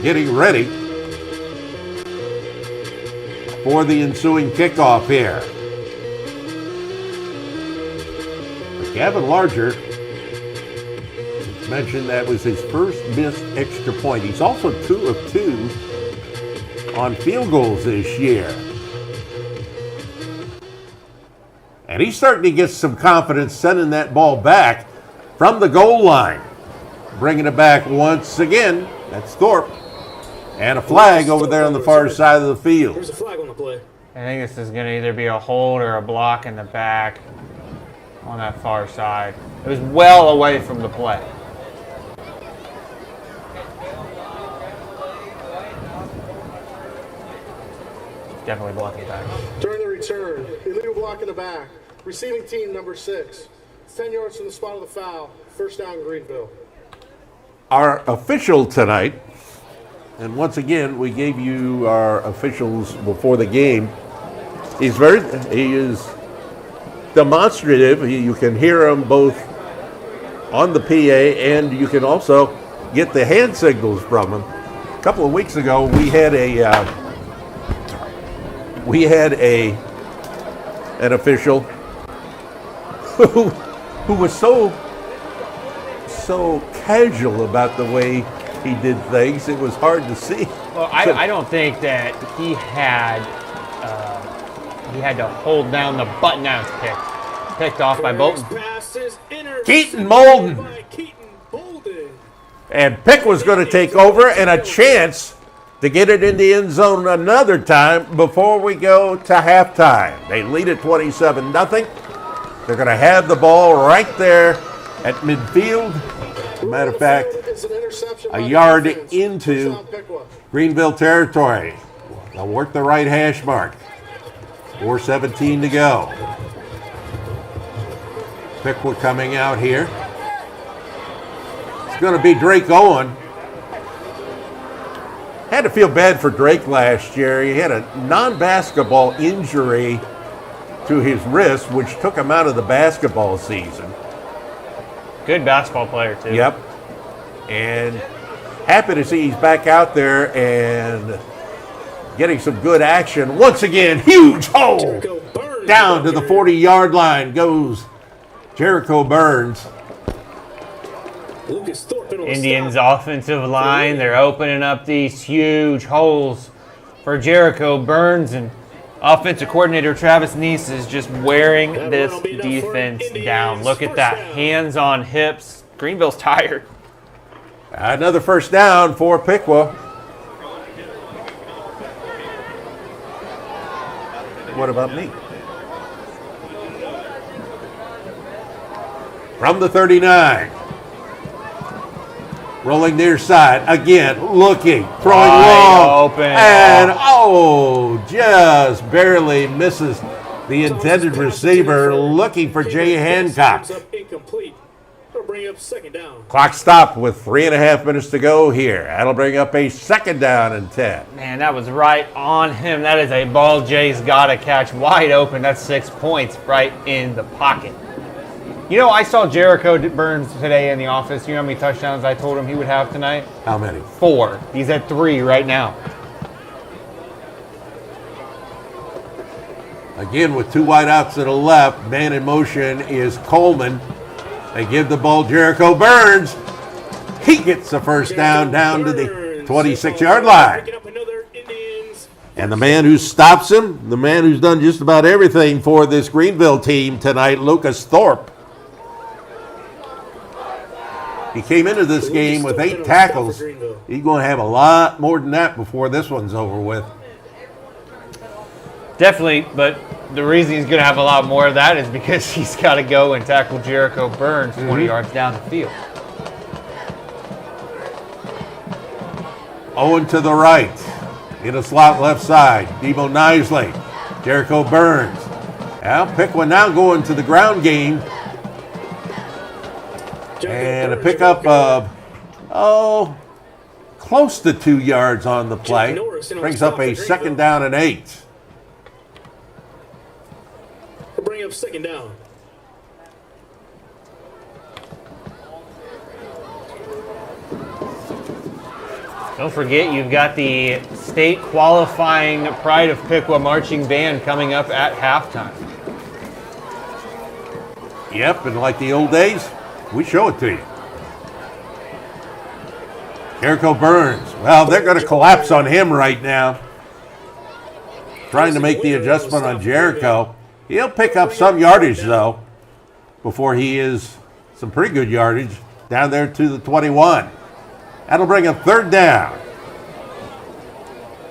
getting ready for the ensuing kickoff here. Gavin Larger mentioned that was his first missed extra point. He's also 2 of 2 on field goals this year. And he's starting to get some confidence sending that ball back from the goal line. Bringing it back once again. That's Thorpe. And a flag over there on the far side of the field. There's a flag on the play. I think this is going to either be a hold or a block in the back on that far side. It was well away from the play. Definitely blocking back. During the return, illegal block in the back. Receiving team number 6. 10 yards from the spot of the foul. First down, Greenville. Our official tonight, and once again, we gave you our officials before the game. He is demonstrative. You can hear him both on the PA, and you can also get the hand signals from him. A couple of weeks ago, we had an official who was so casual about the way he did things. It was hard to see. Well, I don't think that he had to hold down the button as picked off by Bolton. Keaton Molden. And Pick was going to take over, and a chance to get it in the end zone another time before we go to halftime. They lead at 27-0. They're going to have the ball right there at midfield. As a matter of fact, a yard into Greenville territory. They'll work the right hash mark. 4:17 to go. Piqua coming out here. It's going to be Drake Owen. Had to feel bad for Drake last year. He had a non-basketball injury to his wrist, which took him out of the basketball season. Good basketball player, too. Yep. And happy to see he's back out there and getting some good action. Once again, huge hole. Down to the 40-yard line goes Jericho Burns. Indians' offensive line, they're opening up these huge holes for Jericho Burns, and offensive coordinator Travis Neese is just wearing this defense down. Look at that, hands on hips. Greenville's tired. Another first down for Piqua. What about me? From the 39. Rolling near side. Again, looking. Throwing long. Open. And, just barely misses the intended receiver. Looking for Jay Hancock. Incomplete. That'll bring up second down. Clock stopped with 3.5 minutes to go here. That'll bring up a second down and 10. Man, that was right on him. That is a ball Jay's got to catch wide open. That's 6 points right in the pocket. You know, I saw Jericho Burns today in the office. You know how many touchdowns I told him he would have tonight? How many? 4. He's at 3 right now. Again, with 2 wideouts to the left, man in motion is Coleman. They give the ball Jericho Burns. He gets the first down to the 26-yard line. And the man who stops him, the man who's done just about everything for this Greenville team tonight, Lucas Thorpe. He came into this game with 8 tackles. He's going to have a lot more than that before this one's over with. Definitely, but the reason he's going to have a lot more of that is because he's got to go and tackle Jericho Burns 20 yards down the field. Owen to the right. In a slot left side. Debo Nisley. Jericho Burns. Now Piqua now going to the ground game. And a pickup of, close to 2 yards on the play. Brings up a second down and 8. We'll bring up second down. Don't forget, you've got the state qualifying Pride of Piqua marching band coming up at halftime. Yep, and like the old days, we show it to you. Jericho Burns. Well, they're going to collapse on him right now. Trying to make the adjustment on Jericho. He'll pick up some yardage, though, before he is some pretty good yardage down there to the 21. That'll bring a third down.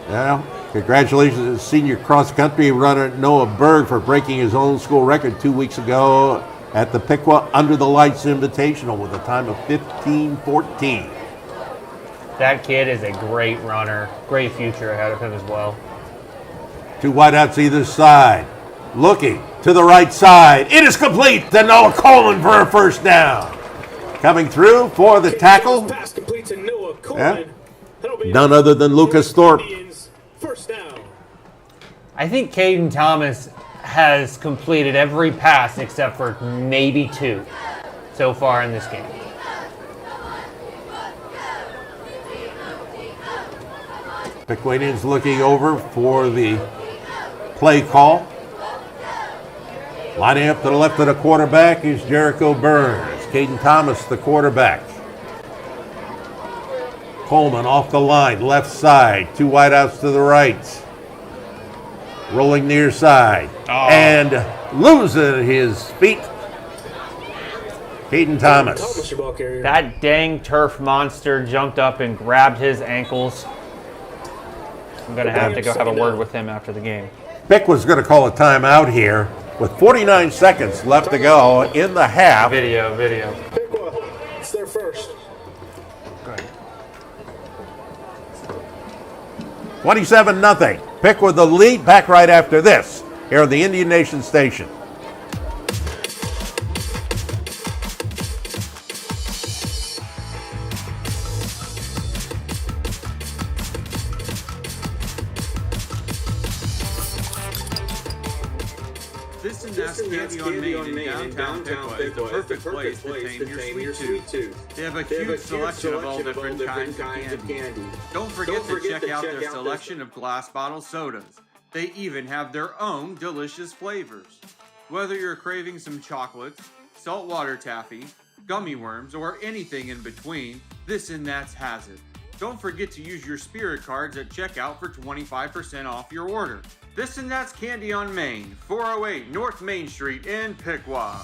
Well, congratulations to senior cross-country runner Noah Berg for breaking his own school record 2 weeks ago at the Piqua Under the Lights Invitational with a time of 15:14. That kid is a great runner. Great future ahead of him as well. Two wideouts either side. Looking to the right side. It is complete to Noah Coleman for a first down. Coming through for the tackle. Pass complete to Noah Coleman. That'll be None other than Lucas Thorpe. First down. I think Caden Thomas has completed every pass except for maybe 2 so far in this game. Piquanians looking over for the play call. Lining up to the left of the quarterback is Jericho Burns. Caden Thomas, the quarterback. Coleman off the line, left side. Two wideouts to the right. Rolling near side. And losing his feet. Caden Thomas. That dang turf monster jumped up and grabbed his ankles. I'm going to have to go have a word with him after the game. Piqua's going to call a timeout here with 49 seconds left to go in the half. Video. Piqua, it's their first. 27-0. Piqua the lead. Back right after this here on the Indian Nation Station. This and that's Candy on Main in downtown Piqua is the perfect place to tame your sweet tooth. They have a huge selection of all different kinds of candy. Don't forget to check out their selection of glass bottle sodas. They even have their own delicious flavors. Whether you're craving some chocolates, saltwater taffy, gummy worms, or anything in between, This and That's has it. Don't forget to use your Spirit cards at checkout for 25% off your order. This and That's Candy on Main, 408 North Main Street in Piqua.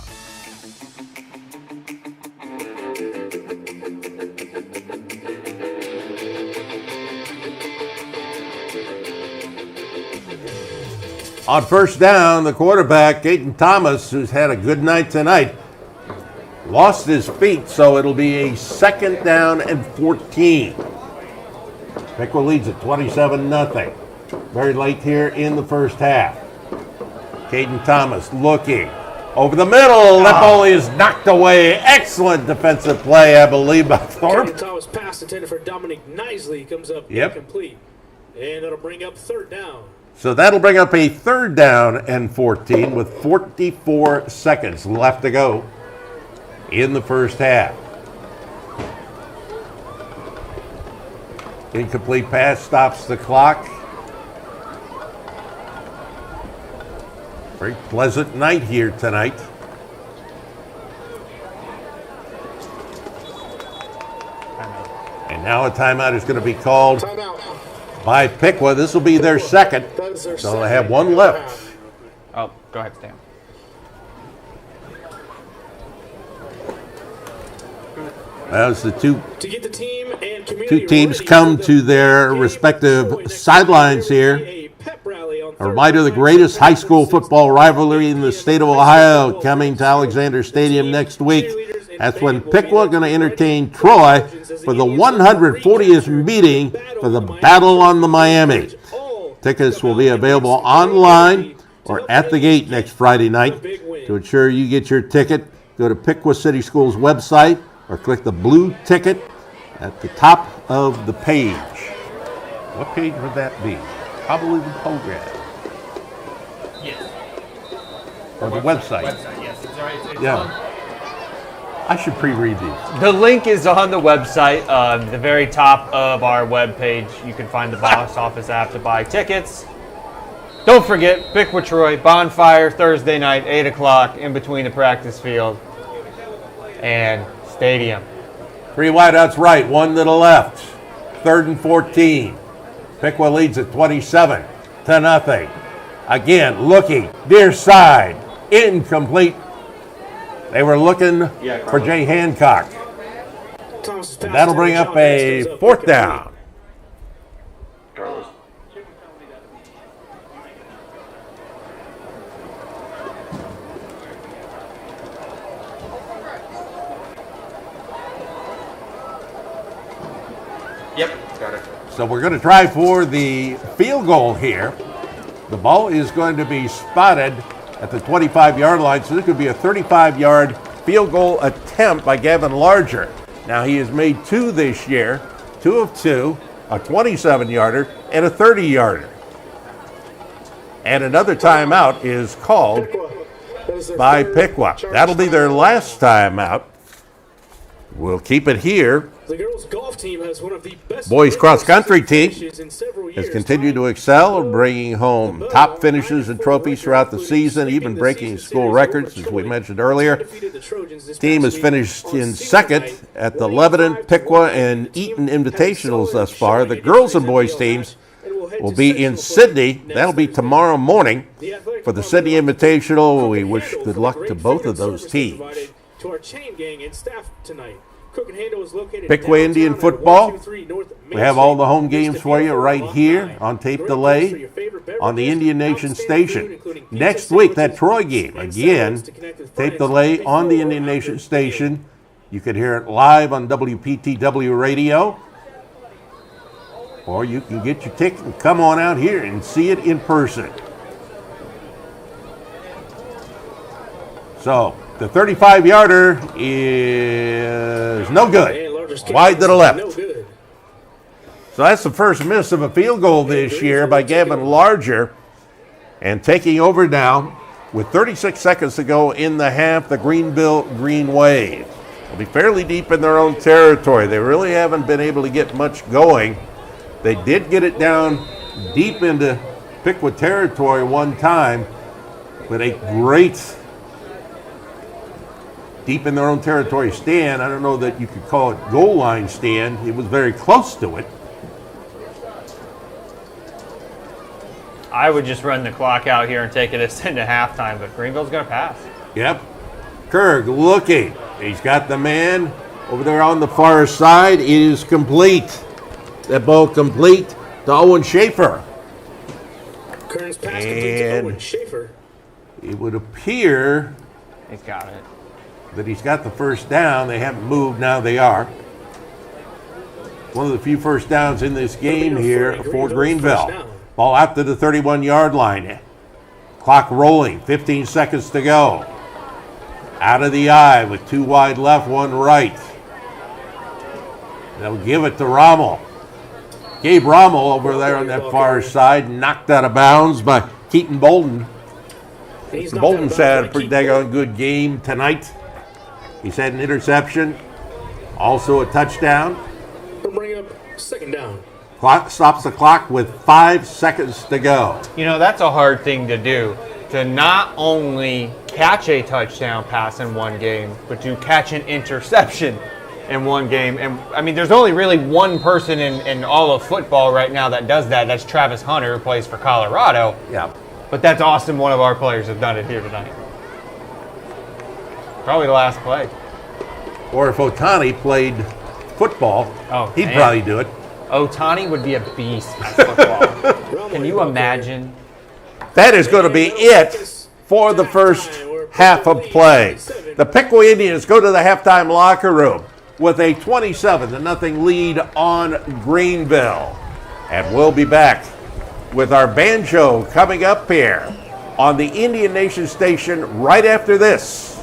On first down, the quarterback, Caden Thomas, who's had a good night tonight, lost his feet, so it'll be a second down and 14. Piqua leads at 27-0. Very late here in the first half. Caden Thomas looking over the middle. That ball is knocked away. Excellent defensive play, I believe, by Thorpe. Caden Thomas pass intended for Dominic Nisley comes up incomplete. And that'll bring up third down. So that'll bring up a third down and 14 with 44 seconds left to go in the first half. Incomplete pass stops the clock. Very pleasant night here tonight. And now a timeout is going to be called by Piqua. This will be their second. So they have one left. Oh, go ahead, Stan. As the two teams come to their respective sidelines here. A reminder of the greatest high school football rivalry in the state of Ohio coming to Alexander Stadium next week. That's when Piqua going to entertain Troy for the 140th meeting for the Battle on the Miami. Tickets will be available online or at the gate next Friday night. To ensure you get your ticket, go to Piqua City Schools website or click the blue ticket at the top of the page. What page would that be? Probably the program. Yes. Or the website. Yes. It's Yeah. I should pre-read these. The link is on the website, the very top of our webpage. You can find the box office app to buy tickets. Don't forget, Piqua Troy, Bonfire, Thursday night, 8 o'clock, in between the practice field and stadium. 3 wideouts right, 1 to the left. 3rd and 14. Piqua leads at 27-0. Again, looking, near side, incomplete. They were looking for Jay Hancock. And that'll bring up a 4th down. Yep, got it. So we're going to try for the field goal here. The ball is going to be spotted at the 25-yard line, so this could be a 35-yard field goal attempt by Gavin Larger. Now, he has made 2 this year, 2 of 2, a 27-yarder and a 30-yarder. And another timeout is called by Piqua. That'll be their last timeout. We'll keep it here. The girls' golf team has one of the best Boys cross-country team in several has years. continued to excel, bringing home top finishes and trophies throughout the season, even breaking school records, as we mentioned earlier. The team has finished in second at the Lebanon, Piqua, and Eaton Invitationals thus far. The girls and boys teams will be in Sydney. That'll be tomorrow morning for the Sydney Invitational. We wish good luck to both of those teams. To our chain gang and staff tonight. Piqua Indian football. We have all the home games for you right here on tape delay on the Indian Nation station. Next week, that Troy game, again, tape delay on the Indian Nation station. You can hear it live on WPTW radio. Or you can get your ticket and come on out here and see it in person. So, the 35-yarder is no good. Wide to the left. So that's the first miss of a field goal this year by Gavin Larger. And taking over now with 36 seconds to go in the half, the Greenville Green Wave. They'll be fairly deep in their own territory. They really haven't been able to get much going. They did get it down deep into Piqua territory one time with a great deep in their own territory stand. I don't know that you could call it goal line stand. It was very close to it. I would just run the clock out here and take it as into halftime, but Greenville's going to pass. Yep. Kerg looking. He's got the man over there on the far side. It is complete. That ball complete to Owen Schaefer. Kern's pass complete to Owen Schaefer. It would appear He's got it. that he's got the first down. They haven't moved. Now they are. One of the few first downs in this game here for Greenville. Ball out to the 31-yard line. Clock rolling. 15 seconds to go. Out of the eye with 2 wide left, 1 right. They'll give it to Rommel. Gabe Rommel over there on that far side, knocked out of bounds by Keaton Bolden. Bolden's had a pretty daggone good game tonight. He's had an interception, also a touchdown. We'll bring up 2nd down. Clock stops the clock with 5 seconds to go. You know, that's a hard thing to do, to not only catch a touchdown pass in one game, but to catch an interception in one game. And I mean, there's only really one person in all of football right now that does that. That's Travis Hunter, who plays for Colorado. Yeah. But that's awesome. One of our players has done it here tonight. Probably the last play. Or if Otani played football, he'd man. probably do it. Otani would be a beast at football. Can you imagine? That is going to be it for the first half of play. The Piqua Indians go to the halftime locker room with a 27-0 lead on Greenville. And we'll be back with our banjo coming up here on the Indian Nation station right after this.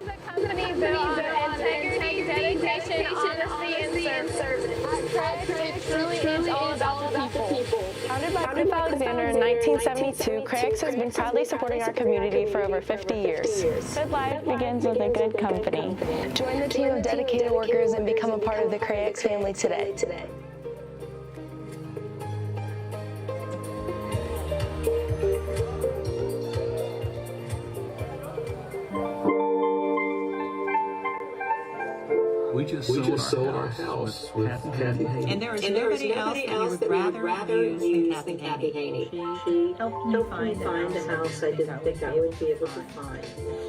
The company built on integrity, dedication, honesty, and It truly is all about the people. Founded by Piqua Alexander in 1972, Craig's has been proudly supporting our community for over 50 years. Good life begins with a good company. Join the team of dedicated workers and become a part of the Craig's family today. We just sold our house with Kathy Haney. And there is nobody else that you would rather use than Kathy Haney. She helped me find a house I didn't think I would be able to find.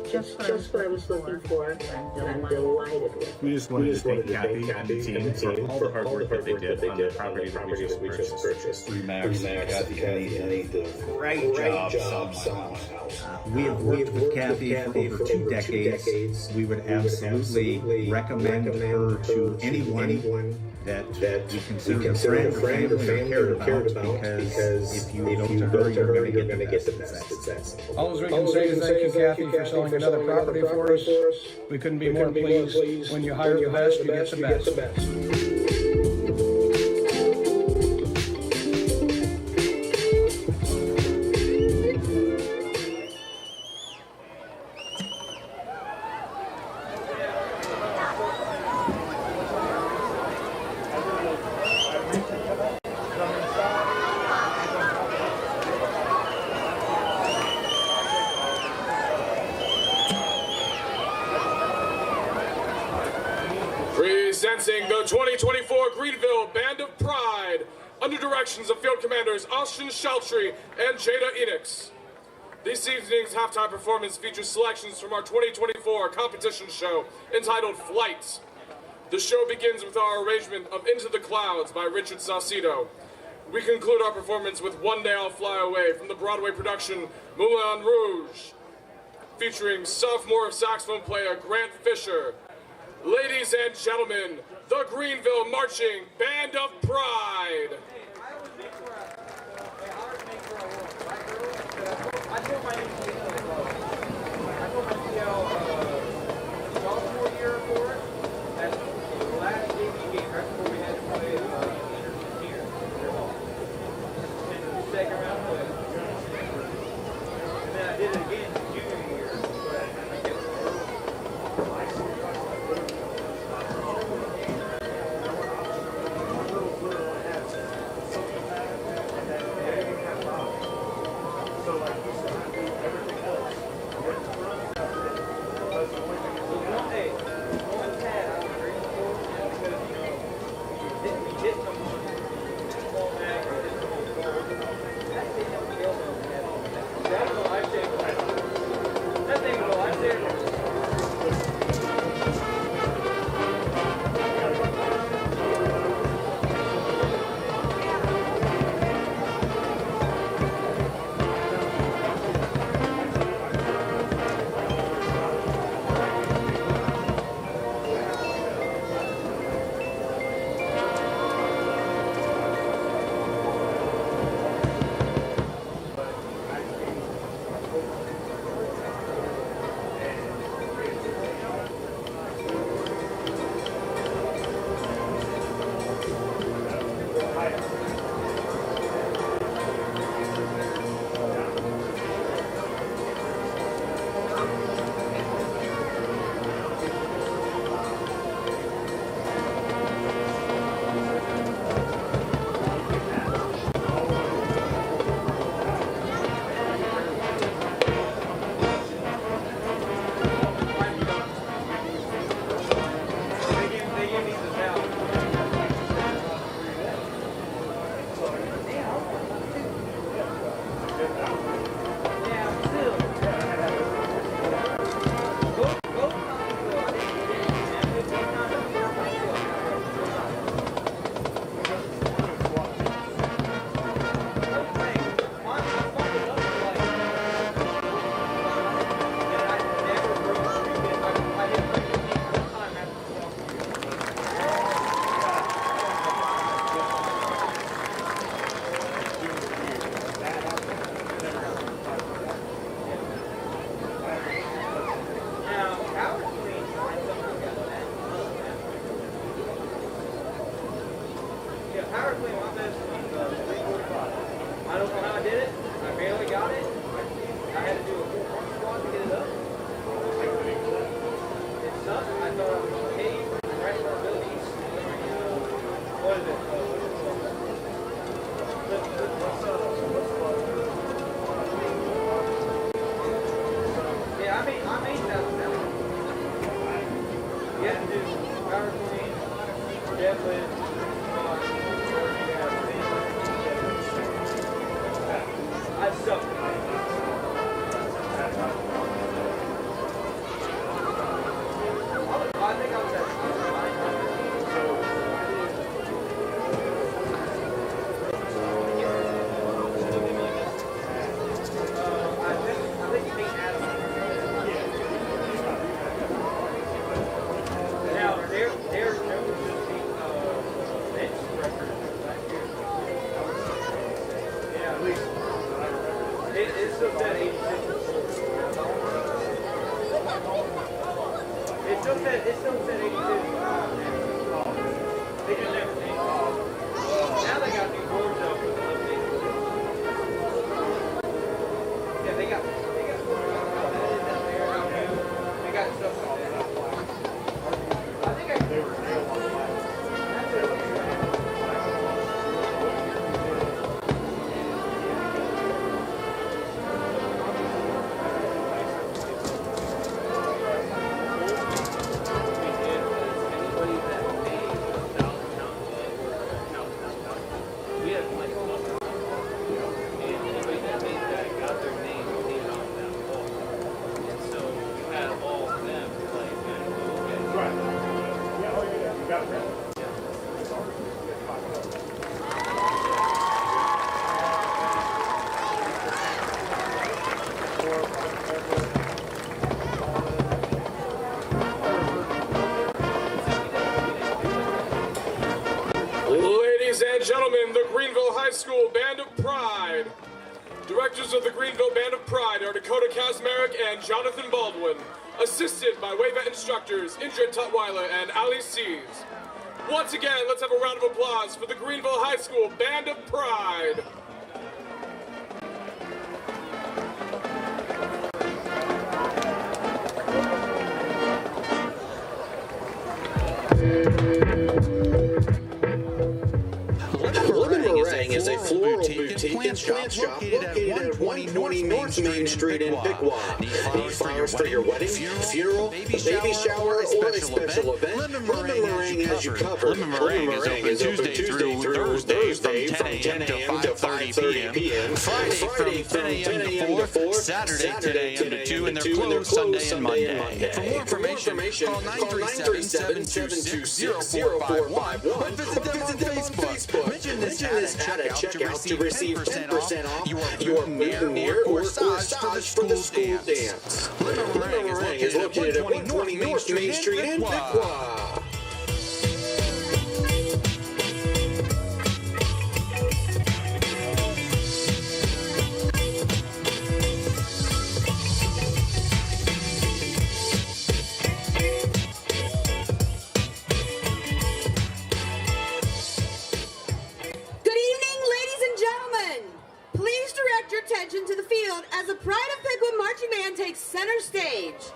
Just what I was looking for, and I'm delighted with. We just wanted to thank Kathy and the team for all the hard work that they did on the property that we just purchased. Max and Kathy Haney did a great job selling my house. We have worked with Kathy for over 2 decades. We would absolutely recommend her to anyone that you consider a friend or family or cared about, because if you go to her, you're going to get the best. All we can say is thank you, Kathy, for selling another property for us. We couldn't be more pleased. When you hire the best, you get the best. Presenting the 2024 Greenville Band of Pride, under directions of Field Commanders Austin Shaltry and Jada Enix. This evening's halftime performance features selections from our 2024 competition show entitled Flight. The show begins with our arrangement of Into the Clouds by Richard Saucedo. We conclude our performance with One Day I'll Fly Away from the Broadway production Moulin Rouge, featuring sophomore saxophone player Grant Fisher. Ladies and gentlemen, the Greenville Marching Band of Pride. Ladies and gentlemen, the Greenville High School Band of Pride. Directors of the Greenville Band of Pride are Dakota Kazmarek and Jonathan Baldwin, assisted by WAVA instructors Indra Tutwiler and Ali Sees. Once again, let's have a round of applause for the Greenville High School Band of Pride. Meringue is a floral boutique and plant shop located at 120 North Main Street in Piqua. Need flowers for your wedding, funeral, baby shower, or a special event? Lemon Meringue has you covered. Lemon Meringue is open Tuesday through Thursday from 10 a.m. to 5:30 p.m. Friday from 10 a.m. to 4, Saturday 10 a.m. to 2, and they're closed Sunday and Monday. For more information, call 937-726-0451 or visit them on Facebook. Mention this ad at checkout to receive 10% off your near or corsage for the school dance. Lemon Meringue is located at 120 North Main Street in Piqua. To the field as the Pride of Piqua Marching Band takes center stage.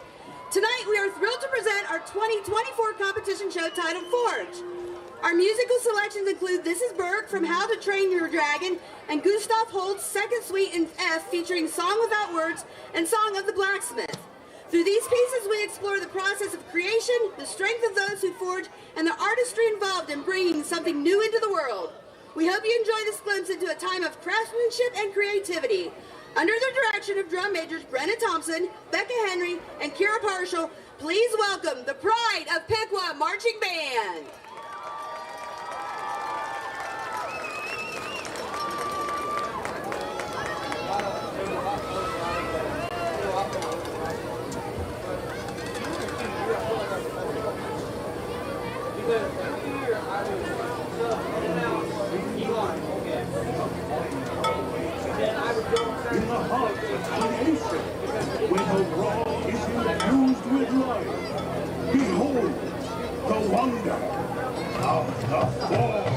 Tonight we are thrilled to present our 2024 competition show titled Forge. Our musical selections include This Is Berg from How to Train Your Dragon and Gustav Holst's Second Suite in F featuring Song Without Words and Song of the Blacksmith. Through these pieces we explore the process of creation, the strength of those who forge, and the artistry involved in bringing something new into the world. We hope you enjoy this glimpse into a time of craftsmanship and creativity. Under the direction of drum majors Brenna Thompson, Becca Henry, and Kira Parshall, please welcome the Pride of Piqua Marching Band. In the heart of creation, when the raw is infused with life, behold the wonder of the forge.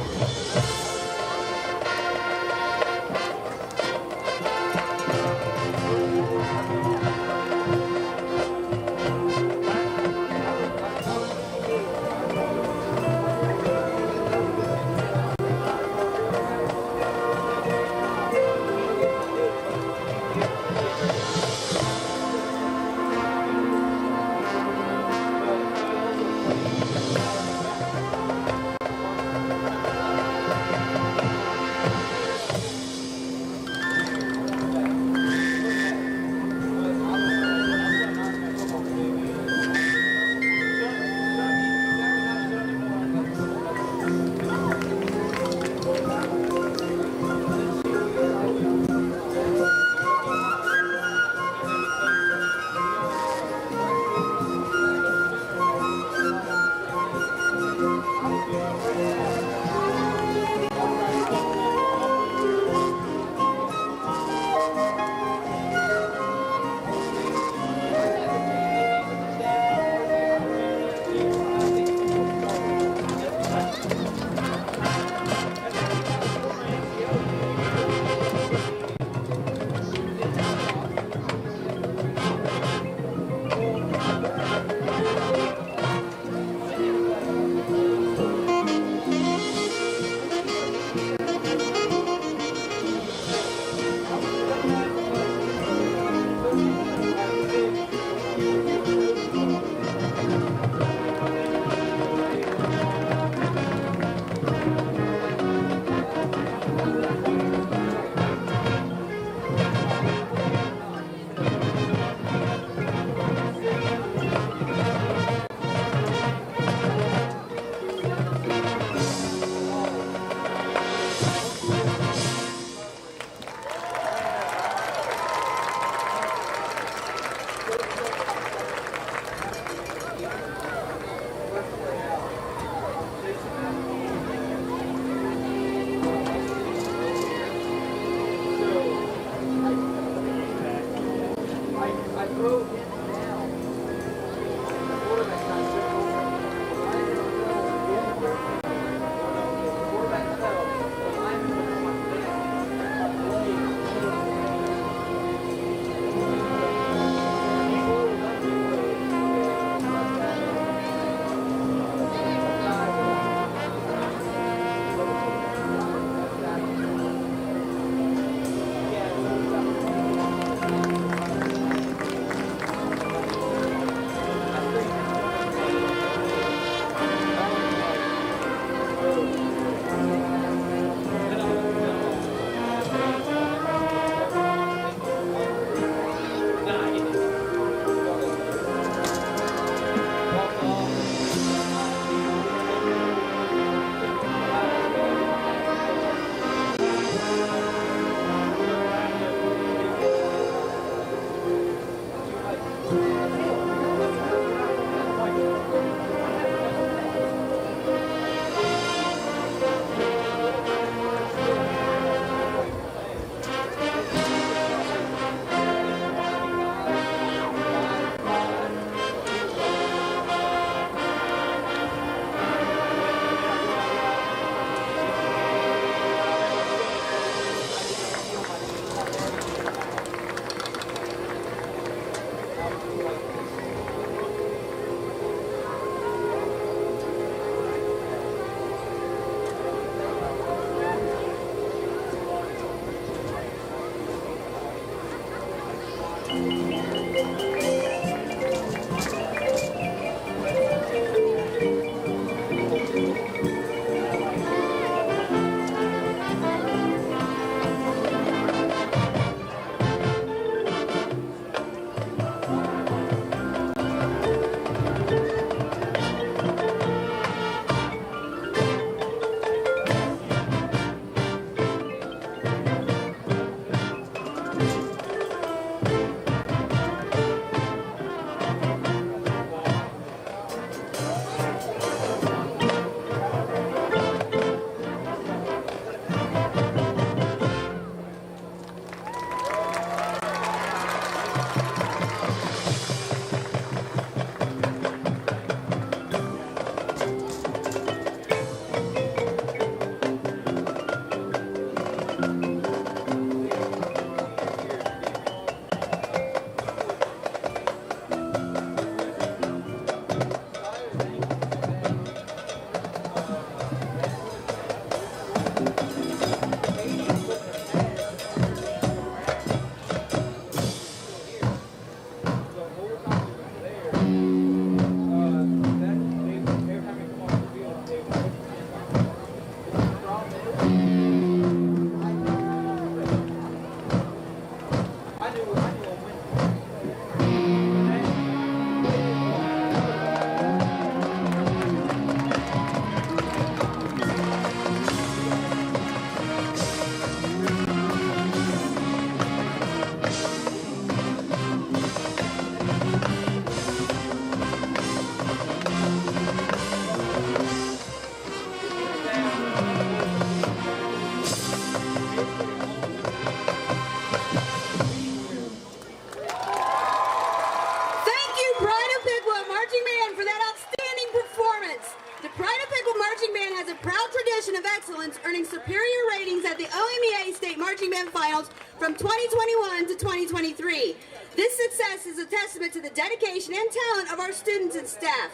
earning superior ratings at the OMEA State Marching Band Finals from 2021 to 2023. This success is a testament to the dedication and talent of our students and staff.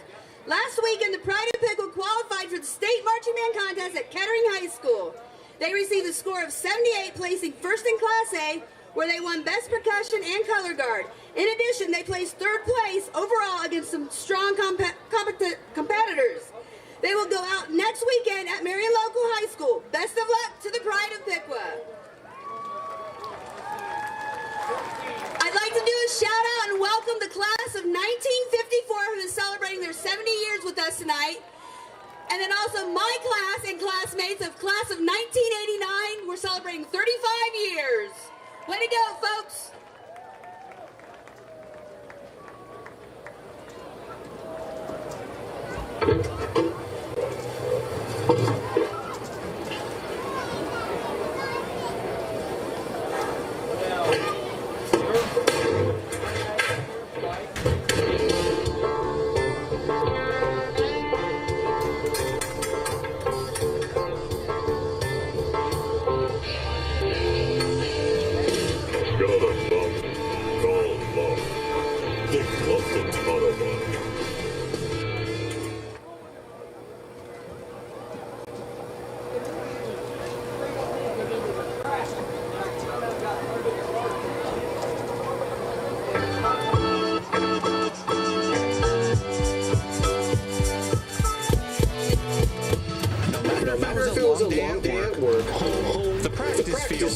Last weekend, the Pride of Piqua qualified for the State Marching Band Contest at Kettering High School. They received a score of 78, placing first in Class A, where they won Best Percussion and Color Guard. In addition, they placed third place overall against some strong competitors. They will go out next weekend at Marion Local High School. Best of luck to the Pride of Piqua. I'd like to do a shout out and welcome the class of 1954 who is celebrating their 70 years with us tonight. And then also my class and classmates of class of 1989. We're celebrating 35 years. Way to go, folks.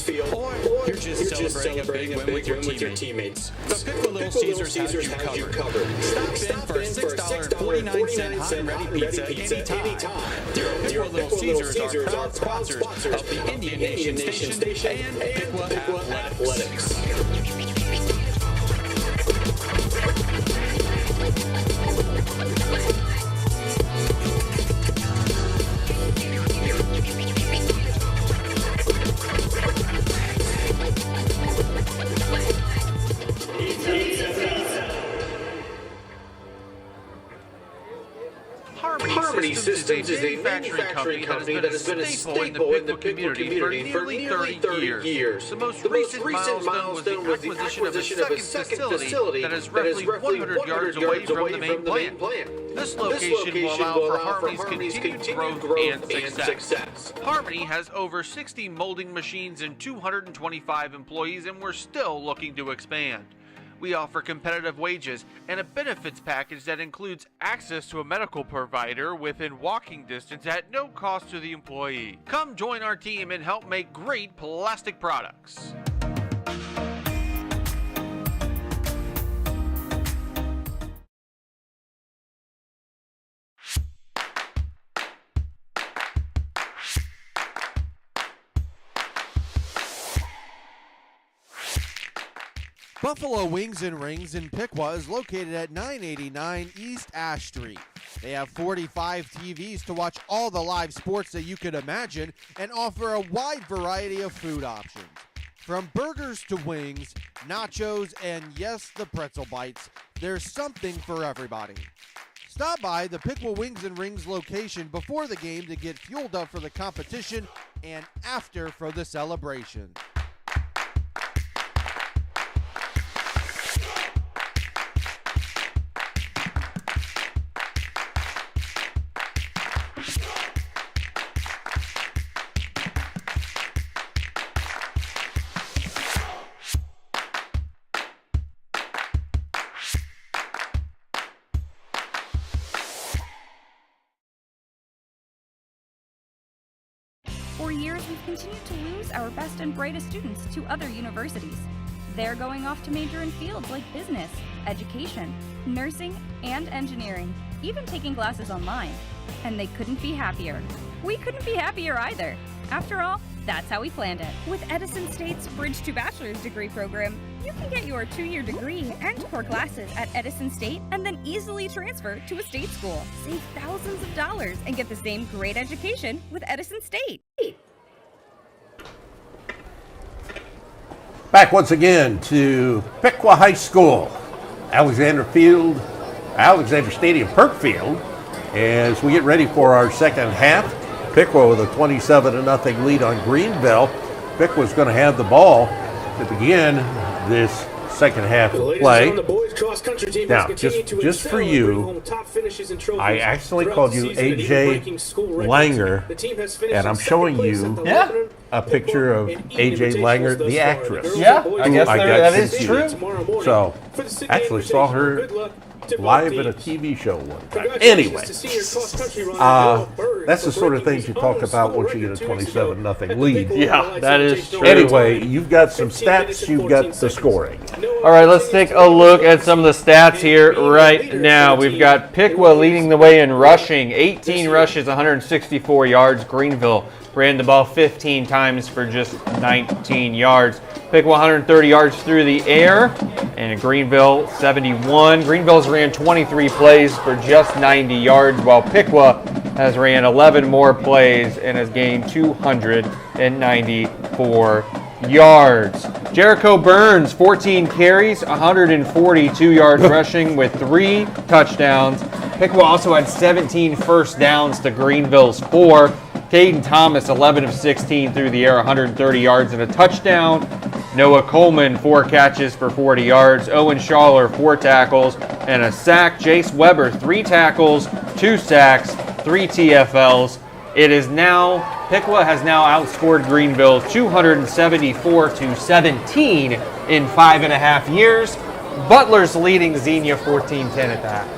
or you're just celebrating a big win with your teammates. The Piqua Little Caesars has you covered. Stop in for $6.49 hot and ready pizza anytime. The Piqua Little Caesars are proud sponsors of the Indian Nation Station and Piqua Athletics. Harmony Systems is a manufacturing company that has been a staple in the Piqua community for nearly 30 years. The most recent milestone was the acquisition of a second facility that is roughly 100 yards away from the main plant. This location will allow for Harmony's continued growth and success. Harmony has over 60 molding machines and 225 employees, and we're still looking to expand. We offer competitive wages and a benefits package that includes access to a medical provider within walking distance at no cost to the employee. Come join our team and help make great plastic products. Buffalo Wings and Rings in Piqua is located at 989 East Ash Street. They have 45 TVs to watch all the live sports that you could imagine and offer a wide variety of food options. From burgers to wings, nachos, and yes, the pretzel bites, there's something for everybody. Stop by the Piqua Wings and Rings location before the game to get fueled up for the competition and after for the celebration. For years, we've continued to lose our best and brightest students to other universities. They're going off to major in fields like business, education, nursing, and engineering, even taking classes online. And they couldn't be happier. We couldn't be happier either. After all, that's how we planned it. With Edison State's Bridge to Bachelor's degree program, you can get your 2-year degree and core classes at Edison State and then easily transfer to a state school. Save thousands of dollars and get the same great education with Edison State. Back once again to Piqua High School, Alexander Stadium, Perk Field, as we get ready for our second half. Piqua with a 27-0 lead on Greenville. Piqua's going to have the ball to begin this second half of play. Now, just for you, I accidentally called you A.J. Langer, and I'm showing you a picture of A.J. Langer, the actress. Yeah, I guess that is true. So, actually saw her live at a TV show one time. Anyway, that's the sort of things you talk about once you get a 27-0 lead. Yeah, that is true. Anyway, you've got some stats, you've got the scoring. All right, let's take a look at some of the stats here right now. We've got Piqua leading the way in rushing, 18 rushes, 164 yards. Greenville ran the ball 15 times for just 19 yards. Piqua 130 yards through the air, and Greenville 71. Greenville's ran 23 plays for just 90 yards, while Piqua has ran 11 more plays and has gained 294 yards. Jericho Burns, 14 carries, 142 yards rushing with 3 touchdowns. Piqua also had 17 first downs to Greenville's 4. Caden Thomas, 11 of 16 through the air, 130 yards and a touchdown. Noah Coleman, 4 catches for 40 yards. Owen Schaller, 4 tackles and a sack. Jace Weber, 3 tackles, 2 sacks, 3 TFLs. It is now, Piqua has now outscored Greenville 274-17 in 5.5 years. Butler's leading Xenia 14-10 at that.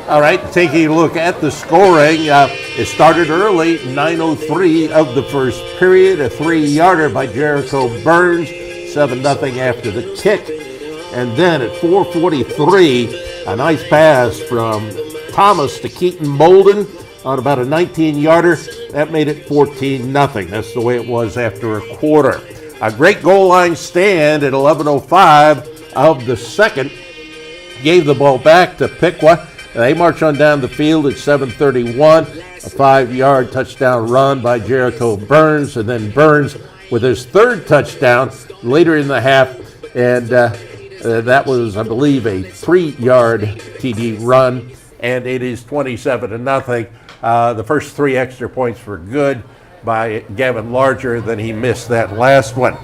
All right, taking a look at the scoring. It started early, 9:03 of the first period. A 3-yarder by Jericho Burns, 7-0 after the kick. And then at 4:43, a nice pass from Thomas to Keaton Bolden on about a 19-yarder. That made it 14-0. That's the way it was after a quarter. A great goal line stand at 11:05 of the second. Gave the ball back to Piqua. They march on down the field at 7:31. A 5-yard touchdown run by Jericho Burns. And then Burns with his third touchdown later in the half. And that was, I believe, a 3-yard TD run. And it is 27-0. The first 3 extra points were good by Gavin Larger. Then he missed that last one.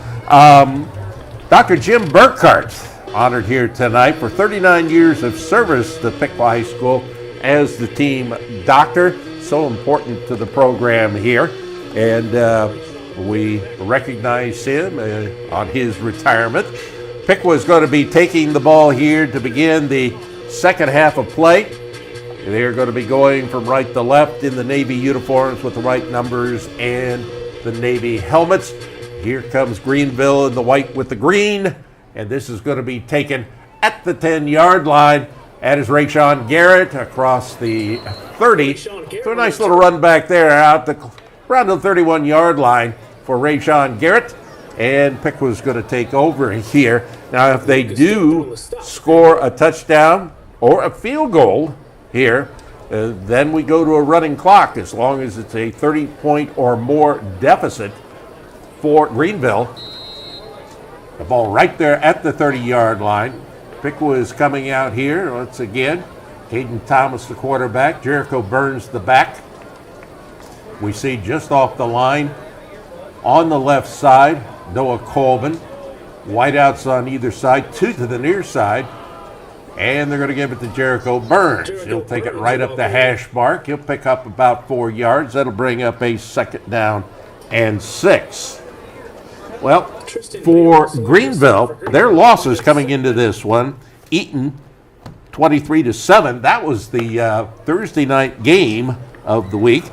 Dr. Jim Burkhart, honored here tonight for 39 years of service to Piqua High School as the team doctor. So important to the program here. And we recognize him on his retirement. Piqua is going to be taking the ball here to begin the second half of play. They're going to be going from right to left in the Navy uniforms with the right numbers and the Navy helmets. Here comes Greenville in the white with the green. And this is going to be taken at the 10-yard line. That is Rayshawn Garrett across the 30. So a nice little run back there out around the 31-yard line for Rayshawn Garrett. And Piqua's going to take over here. Now, if they do score a touchdown or a field goal here, then we go to a running clock as long as it's a 30-point or more deficit for Greenville. The ball right there at the 30-yard line. Piqua is coming out here once again. Caden Thomas, the quarterback. Jericho Burns, the back. We see just off the line on the left side, Noah Colvin. Whiteouts on either side, 2 to the near side. And they're going to give it to Jericho Burns. He'll take it right up the hash mark. He'll pick up about 4 yards. That'll bring up a 2nd down and 6. Well, for Greenville, their losses coming into this one, Eaton 23-7. That was the Thursday night game of the week.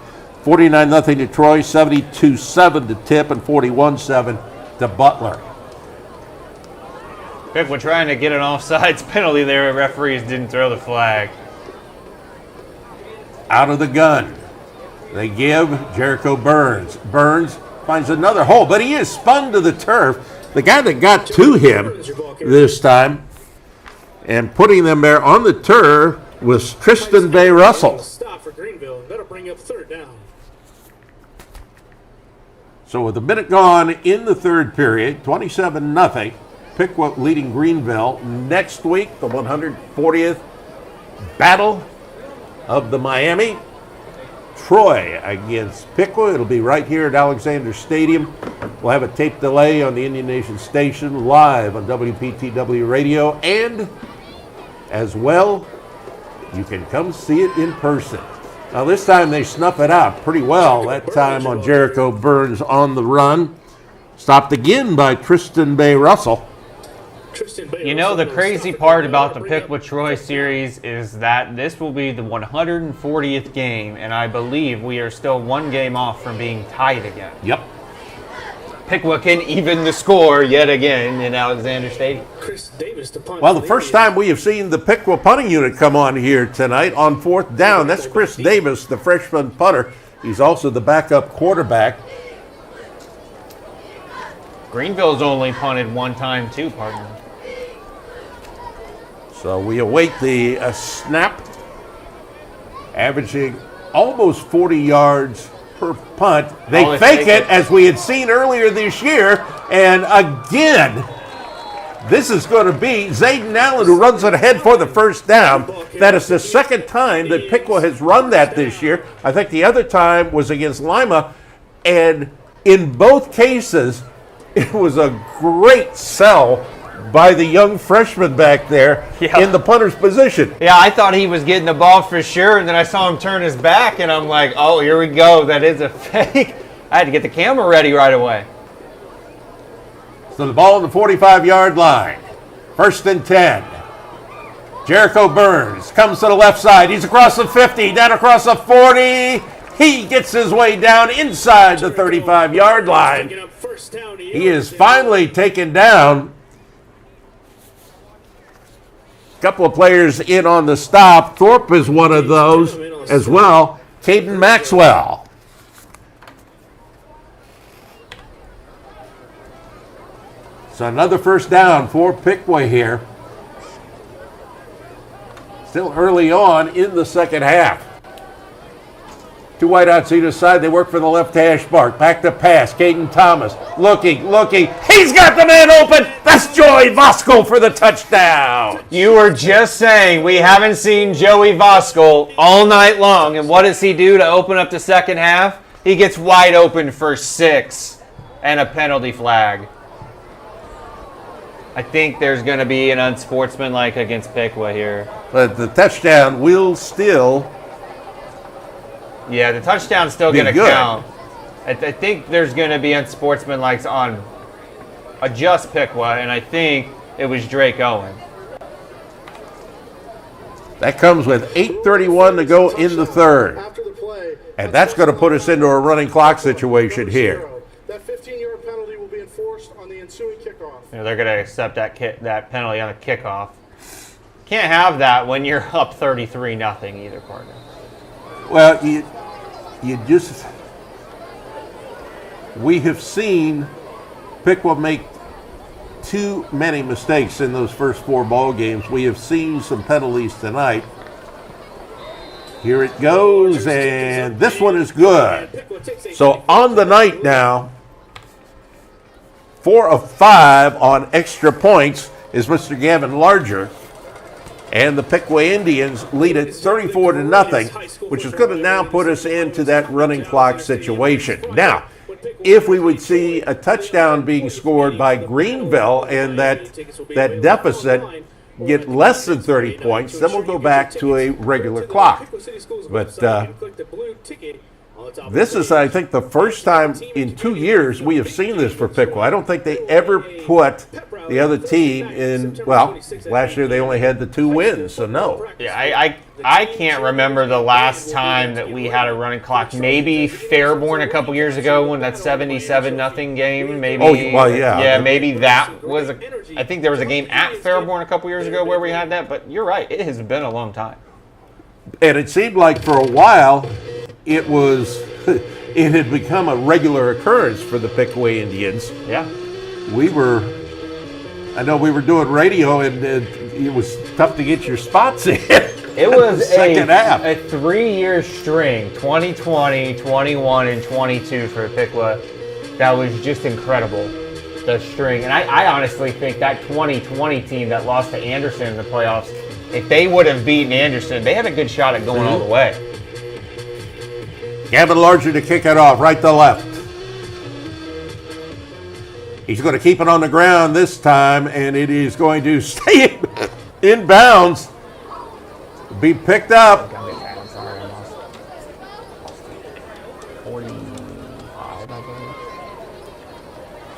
49-0 to Troy, 72-7 to Tip, and 41-7 to Butler. Piqua trying to get an offsides penalty there. Referees didn't throw the flag. Out of the gun, they give Jericho Burns. Burns finds another hole, but he is spun to the turf. The guy that got to him this time and putting them there on the turf was Tristan Bay Russell. Stop for Greenville. That'll bring up 3rd down. So with a minute gone in the third period, 27-0, Piqua leading Greenville. Next week, the 140th Battle of the Miami. Troy against Piqua. It'll be right here at Alexander Stadium. We'll have a tape delay on the Indian Nation station, live on WPTW Radio, and as well, you can come see it in person. Now this time they snuff it out pretty well. That time on Jericho Burns on the run. Stopped again by Tristan Bay Russell. You know, the crazy part about the Piqua-Troy series is that this will be the 140th game, and I believe we are still 1 game off from being tied again. Yep. Piqua can even the score yet again in Alexander Stadium. Well, the first time we have seen the Piqua punting unit come on here tonight on 4th down. That's Chris Davis, the freshman punter. He's also the backup quarterback. Greenville's only punted 1 time too, partner. So we await the snap, averaging almost 40 yards per punt. They fake it, as we had seen earlier this year. And again, this is going to be Zayden Allen who runs it ahead for the 1st down. That is the 2nd time that Piqua has run that this year. I think the other time was against Lima. And in both cases, it was a great sell by the young freshman back there in the punter's position. Yeah, I thought he was getting the ball for sure, and then I saw him turn his back, and I'm like, oh, here we go. That is a fake. I had to get the camera ready right away. So the ball on the 45-yard line. 1st and 10. Jericho Burns comes to the left side. He's across the 50, down across the 40. He gets his way down inside the 35-yard line. He is finally taken down. A couple of players in on the stop. Thorpe is one of those as well. Caden Maxwell. So another first down for Piqua here. Still early on in the second half. Two wideouts either side. They work for the left hash mark. Back to pass. Caden Thomas looking. He's got the man open. That's Joey Voskuhl for the touchdown. You were just saying we haven't seen Joey Voskuhl all night long. And what does he do to open up the second half? He gets wide open for 6 and a penalty flag. I think there's going to be an unsportsmanlike against Piqua here. But the touchdown will still... Yeah, the touchdown's still going to count. I think there's going to be unsportsmanlikes on just Piqua, and I think it was Drake Owen. That comes with 8:31 to go in the third. And that's going to put us into a running clock situation here. That 15-yard penalty will be enforced on the ensuing kickoff. Yeah, they're going to accept that penalty on the kickoff. Can't have that when you're up 33-0 either, partner. Well, we have seen Piqua make too many mistakes in those first 4 ball games. We have seen some penalties tonight. Here it goes, and this one is good. So on the night now, 4 of 5 on extra points is Mr. Gavin Larger. And the Piqua Indians lead it 34-0, which is going to now put us into that running clock situation. Now, if we would see a touchdown being scored by Greenville and that deficit get less than 30 points, then we'll go back to a regular clock. But this is, I think, the first time in 2 years we have seen this for Piqua. I don't think they ever put the other team in, well, last year they only had the 2 wins, so no. Yeah, I can't remember the last time that we had a running clock. Maybe Fairborn a couple years ago when that 77-0 game. Maybe. Oh, well, yeah. Yeah, maybe that was I think there was a game at Fairborn a couple years ago where we had that, but you're right. It has been a long time. And it seemed like for a while it had become a regular occurrence for the Piqua Indians. Yeah. I know we were doing radio, and it was tough to get your spots in. It was second half. A 3-year string, 2020, 21, and 22 for Piqua. That was just incredible, the string. And I honestly think that 2020 team that lost to Anderson in the playoffs, if they would have beaten Anderson, they had a good shot at going all the way. Gavin Larger to kick it off, right to left. He's going to keep it on the ground this time, and it is going to stay in bounds. Be picked up.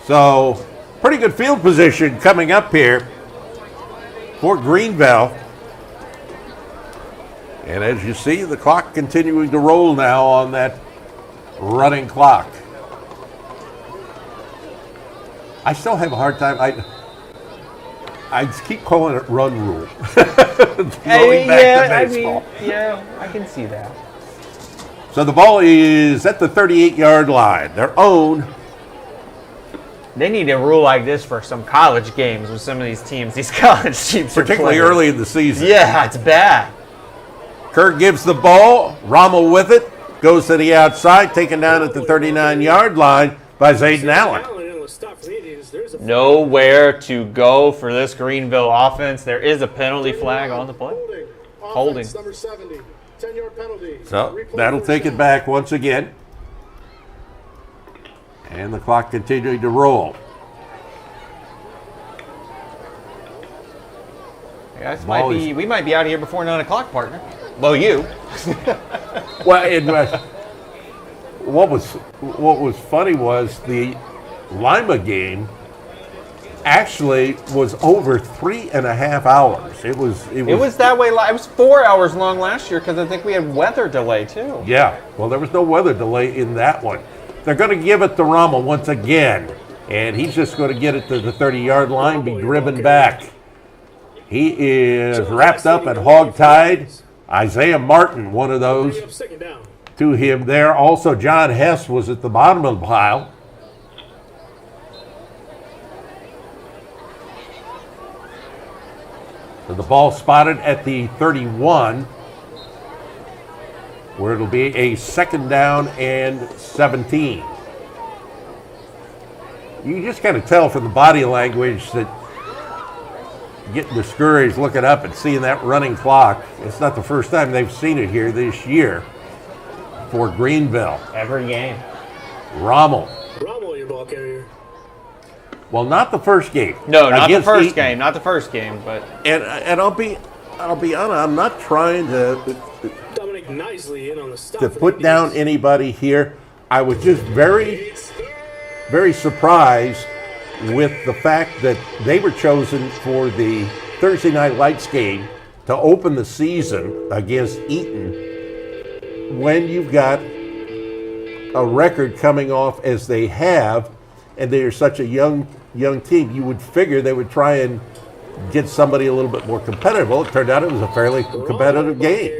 So, pretty good field position coming up here for Greenville. And as you see, the clock continuing to roll now on that running clock. I still have a hard time. I keep calling it run rule. Going back to baseball. I can see that. So the ball is at the 38-yard line. Their own. They need a rule like this for some college games with some of these teams. These college teams, particularly early in the season. Yeah, it's bad. Kerr gives the ball. Rommel with it. Goes to the outside, taken down at the 39-yard line by Zayden Allen. Nowhere to go for this Greenville offense. There is a penalty flag on the play. Holding. Number 70, 10-yard penalty. So that'll take it back once again. And the clock continuing to roll. Guys, we might be out of here before 9 o'clock, partner. Well, you. Well, what was funny was the Lima game. actually was over 3.5 hours. It was that way. It was 4 hours long last year because I think we had weather delay too. Yeah, well, there was no weather delay in that one. They're going to give it to Rommel once again, and he's just going to get it to the 30-yard line, be driven back. He is wrapped up and hog-tied. Isaiah Martin, one of those, to him there. Also, John Hess was at the bottom of the pile. So the ball spotted at the 31, where it'll be a 2nd down and 17. You just kind of tell from the body language that getting discouraged, looking up and seeing that running clock. It's not the first time they've seen it here this year for Greenville. Every game. Rommel, your ball carrier. well, not the first game. No, not the first game. Not the first game, but And I'll be honest. I'm not trying to Dominic nicely in on the stop. to put down anybody here. I was just very, very surprised with the fact that they were chosen for the Thursday Night Lights game to open the season against Eaton when you've got a record coming off as they have, and they are such a young team. You would figure they would try and get somebody a little bit more competitive. Well, it turned out it was a fairly competitive game.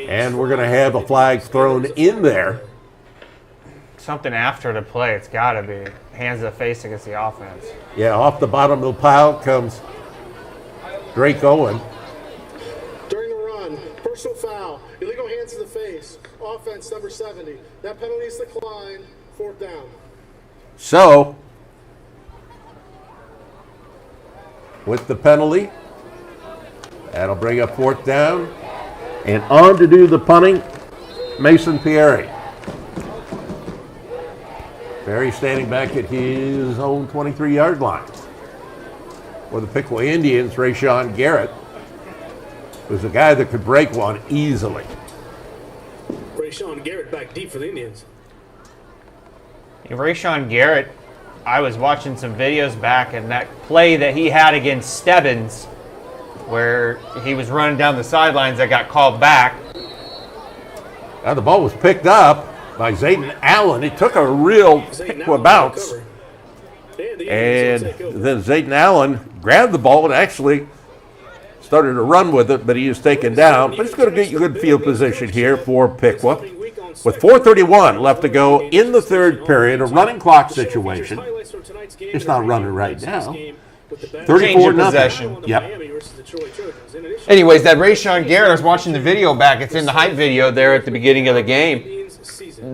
And we're going to have a flag thrown in there. something after the play. It's got to be hands to the face against the offense. Yeah, off the bottom of the pile comes Drake Owen. During the run, personal foul, illegal hands to the face, offense number 70. That penalty is declined, 4th down. So, with the penalty, that'll bring up 4th down. And on to do the punting, Mason Pierre. Perry standing back at his own 23-yard line. For the Piqua Indians, Rayshawn Garrett was a guy that could break one easily. Rayshawn Garrett back deep for the Indians. Rayshawn Garrett, I was watching some videos back, and that play that he had against Stebbins, where he was running down the sidelines, that got called back. Now the ball was picked up by Zayden Allen. It took a real Piqua bounce. And then Zayden Allen grabbed the ball and actually started to run with it, but he is taken down. But it's going to get you good field position here for Piqua. With 4:31 left to go in the third period, a running clock situation. It's not running right now. 34-0 possession. Yep. Anyways, that Rayshawn Garrett, I was watching the video back. It's in the hype video there at the beginning of the game.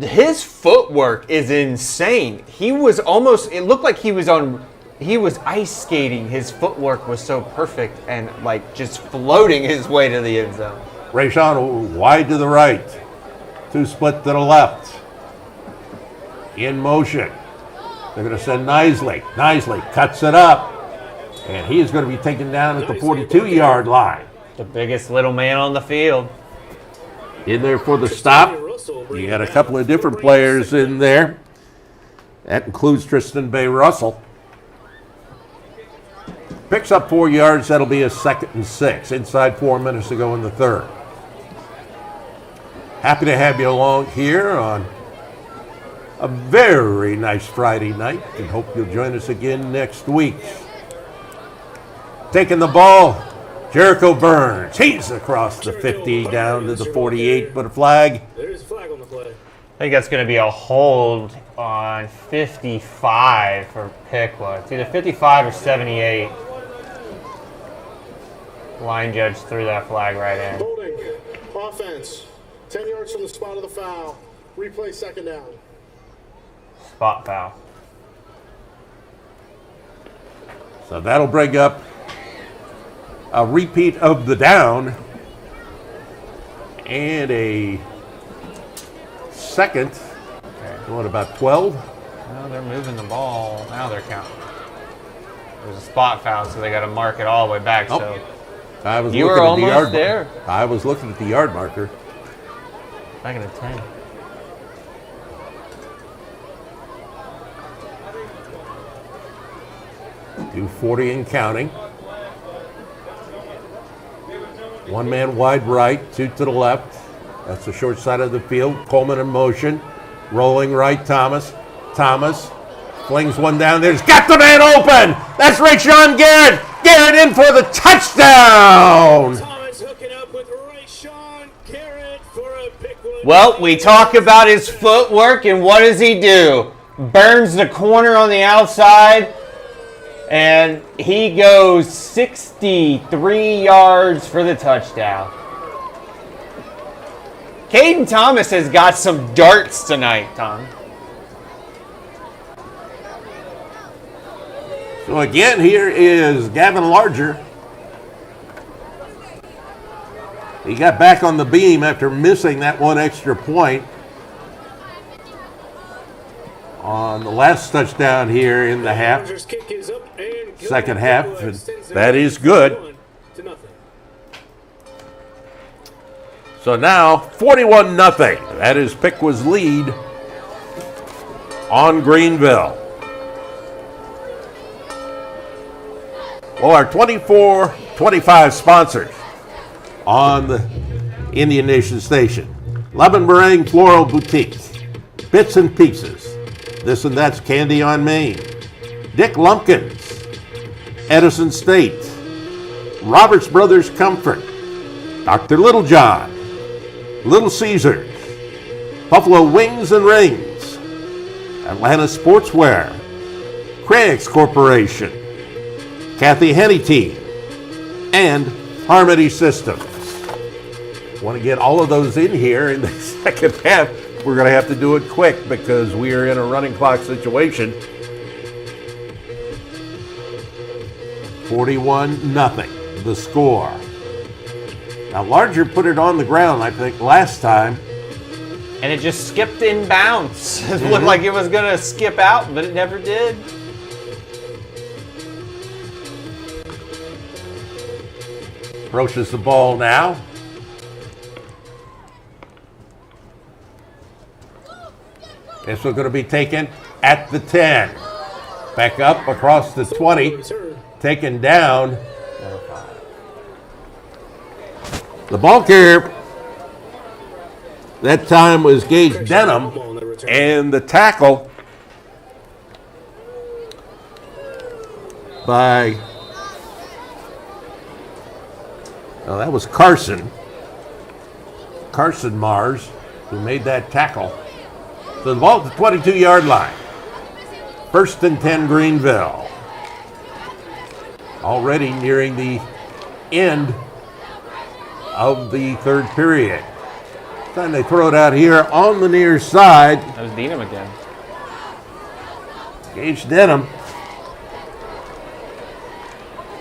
His footwork is insane. He was almost, it looked like he was ice skating. His footwork was so perfect and like just floating his way to the end zone. Rayshawn wide to the right. 2 split to the left. In motion. They're going to send Nisley. Nisley cuts it up. And he is going to be taken down at the 42-yard line. The biggest little man on the field. In there for the stop. You got a couple of different players in there. That includes Tristan Bay Russell. Picks up 4 yards. That'll be a 2nd and 6. Inside 4 minutes to go in the third. Happy to have you along here on a very nice Friday night, and hope you'll join us again next week. Taking the ball, Jericho Burns. He's across the 50 down to the 48, but a flag. There's a flag on the play. I think that's going to be a hold on 55 for Piqua. It's either 55 or 78. Line judge threw that flag right in. Holding, offense, 10 yards from the spot of the foul. Replay 2nd down. Spot foul. So that'll bring up a repeat of the down and a second. What, about 12? No, they're moving the ball. Now they're counting. There's a spot foul, so they got to mark it all the way back. Oh. So I was you looking were at the almost yard there. I was looking at the yard marker. Second and 10. 240 and counting. One man wide right, two to the left. That's the short side of the field. Coleman in motion. Rolling right, Thomas. Thomas flings one down there. He's got the man open. That's Rayshawn Garrett. Garrett in for the touchdown. Thomas hooking up with Rayshawn Garrett for a Piqua. Well, we talk about his footwork, and what does he do? Burns the corner on the outside, and he goes 63 yards for the touchdown. Caden Thomas has got some darts tonight, Tom. So again, here is Gavin Larger. He got back on the beam after missing that one extra point on the last touchdown here in the half. Second half, and that is good. So now 41-0. That is Piqua's lead on Greenville. Well, our 24-25 sponsors on the Indian Nation Station. Lemon Meringue Floral Boutique, Bits and Pieces, This and That's Candy on Main, Dick Lumpkins, Edison State, Roberts Brothers Comfort, Dr. Littlejohn, Little Caesars, Buffalo Wings and Rings, Atlanta Sportswear, Craig's Corporation, Kathy Hennity, and Harmony Systems. Want to get all of those in here in the second half. We're going to have to do it quick because we are in a running clock situation. 41-0, the score. Now, Larger put it on the ground, I think, last time. And it just skipped in bounds. It looked like it was going to skip out, but it never did. Approaches the ball now. This is going to be taken at the 10. Back up across the 20. Taken down. The ball carrier that time was Gage Denham, and the tackle by, well, that was Carson Mars, who made that tackle. So the ball at the 22-yard line. 1st and 10 Greenville. Already nearing the end of the third period. Time they throw it out here on the near side. That was Denham again. Gage Denham.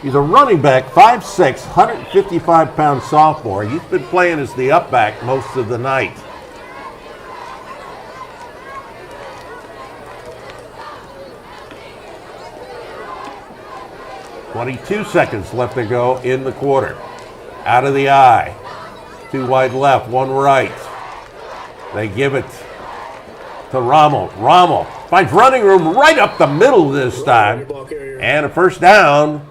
He's a running back, 5'6", 155-pound sophomore. He's been playing as the up back most of the night. .22 seconds left to go in the quarter. Out of the eye. 2 wide left, 1 right. They give it to Rommel. Rommel finds running room right up the middle this time. And a first down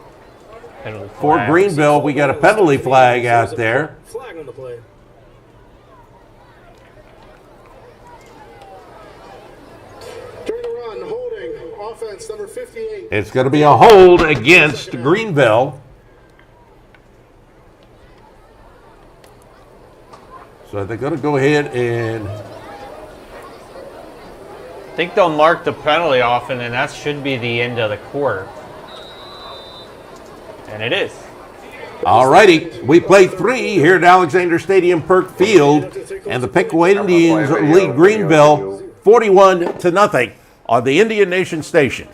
for Greenville. We got a penalty flag out there. Flag on the play. During the run, holding, offense number 58. It's going to be a hold against Greenville. So they're going to go ahead and... I think they'll mark the penalty off, and then that should be the end of the quarter. And it is. All righty. We played 3 here at Alexander Stadium Perk Field, and the Piqua Indians lead Greenville 41-0 on the Indian Nation Station.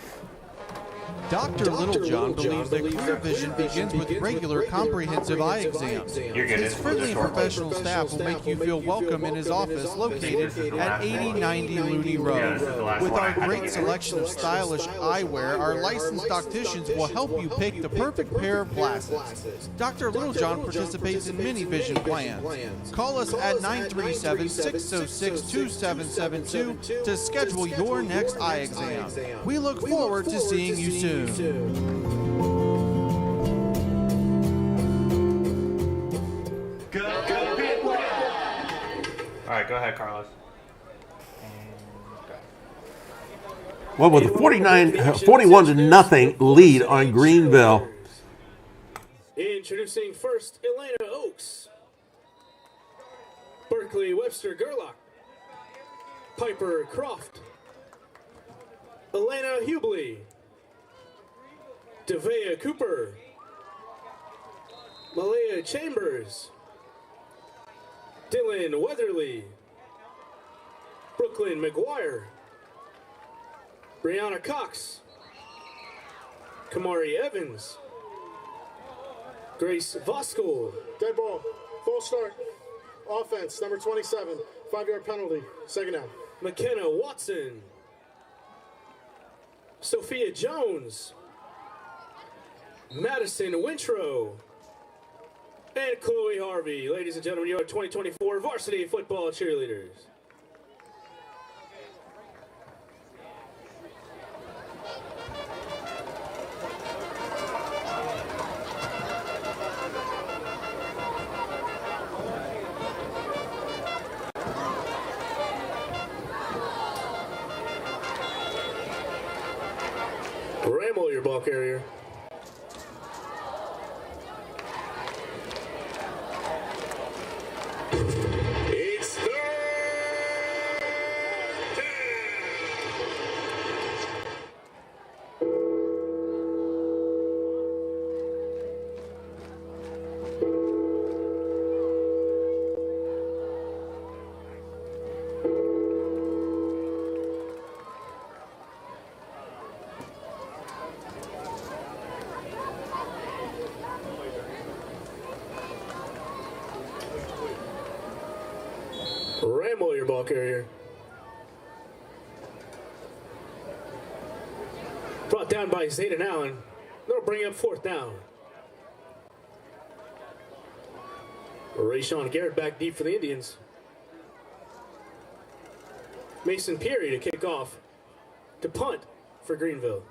Dr. Littlejohn believes that clear vision begins with regular comprehensive eye exams. His friendly and professional staff will make you feel welcome in his office located at 8090 Looney Road. With our great selection of stylish eyewear, our licensed opticians will help you pick the perfect pair of glasses. Dr. Littlejohn participates in many vision plans. Call us at 937-606-2772 to schedule your next eye exam. We look forward to seeing you soon. All right, go ahead, Carlos. Well, with a 41-0 lead on Greenville. Introducing first, Elena Oaks. Berkeley Webster Gerlach. Piper Croft. Elena Hubley. Devea Cooper. Malaya Chambers. Dylan Weatherly. Brooklyn McGuire. Brianna Cox. Kamari Evans. Grace Voskol. Dead ball. False start. Offense, number 27. 5-yard penalty. Second down. McKenna Watson. Sophia Jones. Madison Wintrow. And Chloe Harvey. Ladies and gentlemen, your 2024 varsity football cheerleaders. Ramble, your ball carrier. It's third down. Ramble, your ball carrier. Brought down by Zayden Allen. They'll bring up fourth down. Rayshawn Garrett back deep for the Indians. Mason Peary to kick off. To punt for Greenville.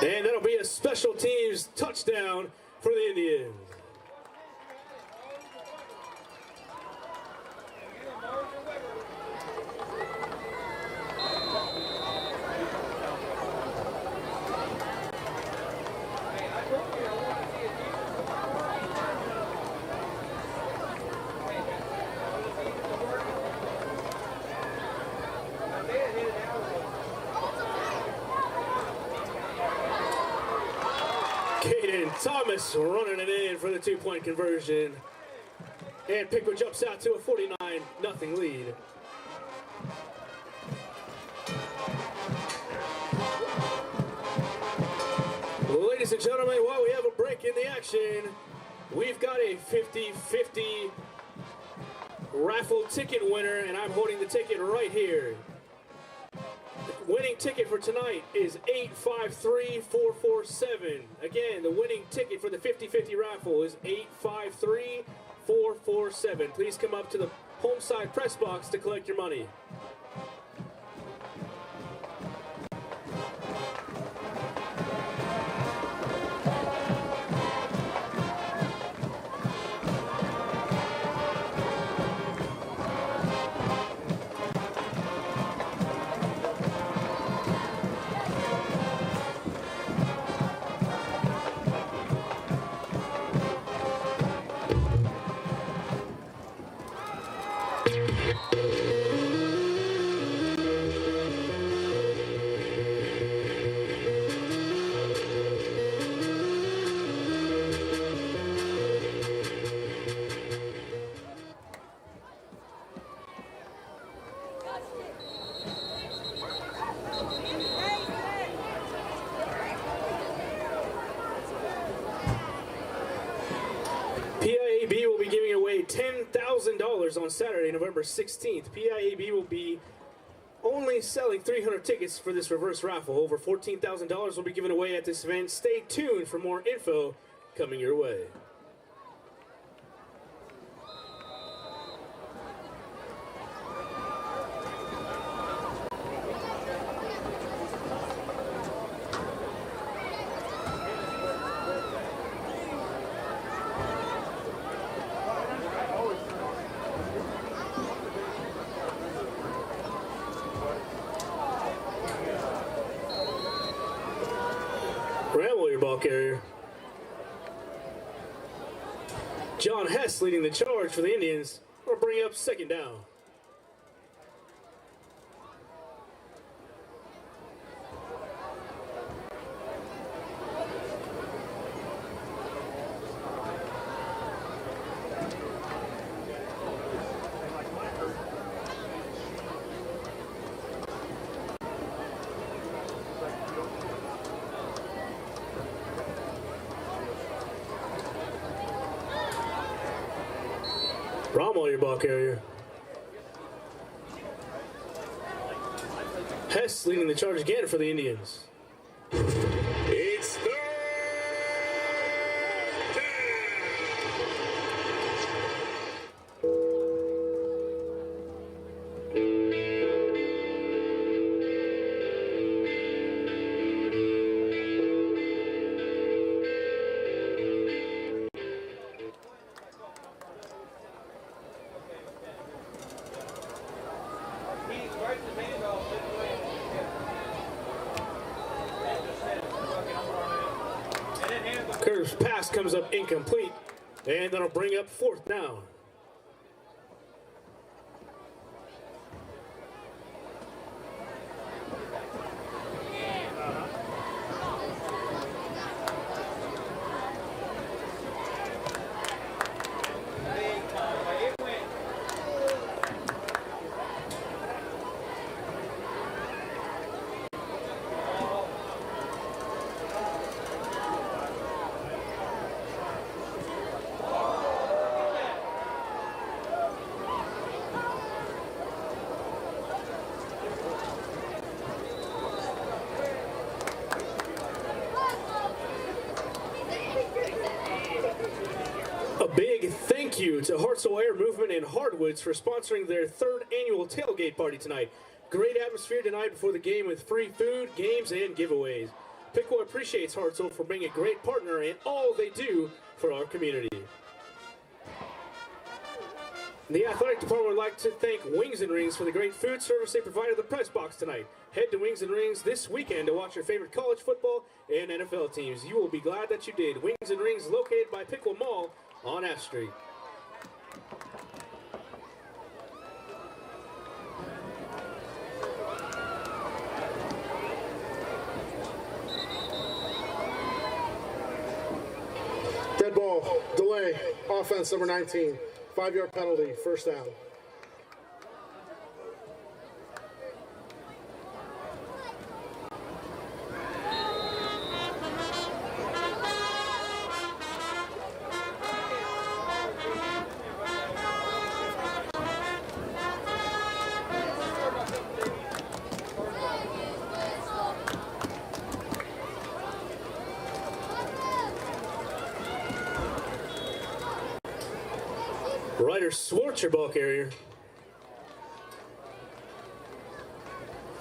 And that'll be a special teams touchdown for the Indians. Thomas running it in for the 2-point conversion. And Piqua jumps out to a 49-0 lead. Ladies and gentlemen, while we have a break in the action, we've got a 50-50 raffle ticket winner, and I'm holding the ticket right here. Winning ticket for tonight is 853447. Again, the winning ticket for the 50-50 raffle is 853447. Please come up to the home side press box to collect your money. $10 on Saturday, November 16th. PIAB will be only selling 300 tickets for this reverse raffle. Over $14,000 will be given away at this event. Stay tuned for more info coming your way. Ramble your ball carrier. John Hess leading the charge for the Indians. We'll bring up second down. Rommel, your ball carrier. Hess leading the charge again for the Indians. It's third Curve's pass comes up incomplete, and that'll bring up fourth down. A big thank you to Hartselle Air Movement and Hardwoods for sponsoring their third annual tailgate party tonight. Great atmosphere tonight before the game with free food, games, and giveaways. Piqua appreciates Hartselle for being a great partner in all they do for our community. The athletic department would like to thank Wings and Rings for the great food service they provided the press box tonight. Head to Wings and Rings this weekend to watch your favorite college football and NFL teams. You will be glad that you did. Wings and Rings located by Piqua Mall on F Street. Dead ball, delay, offense number 19. 5-yard penalty, first down. Ryder Swartz, your ball carrier.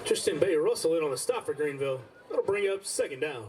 Tristan Bay Russell in on the stop for Greenville. That'll bring up second down.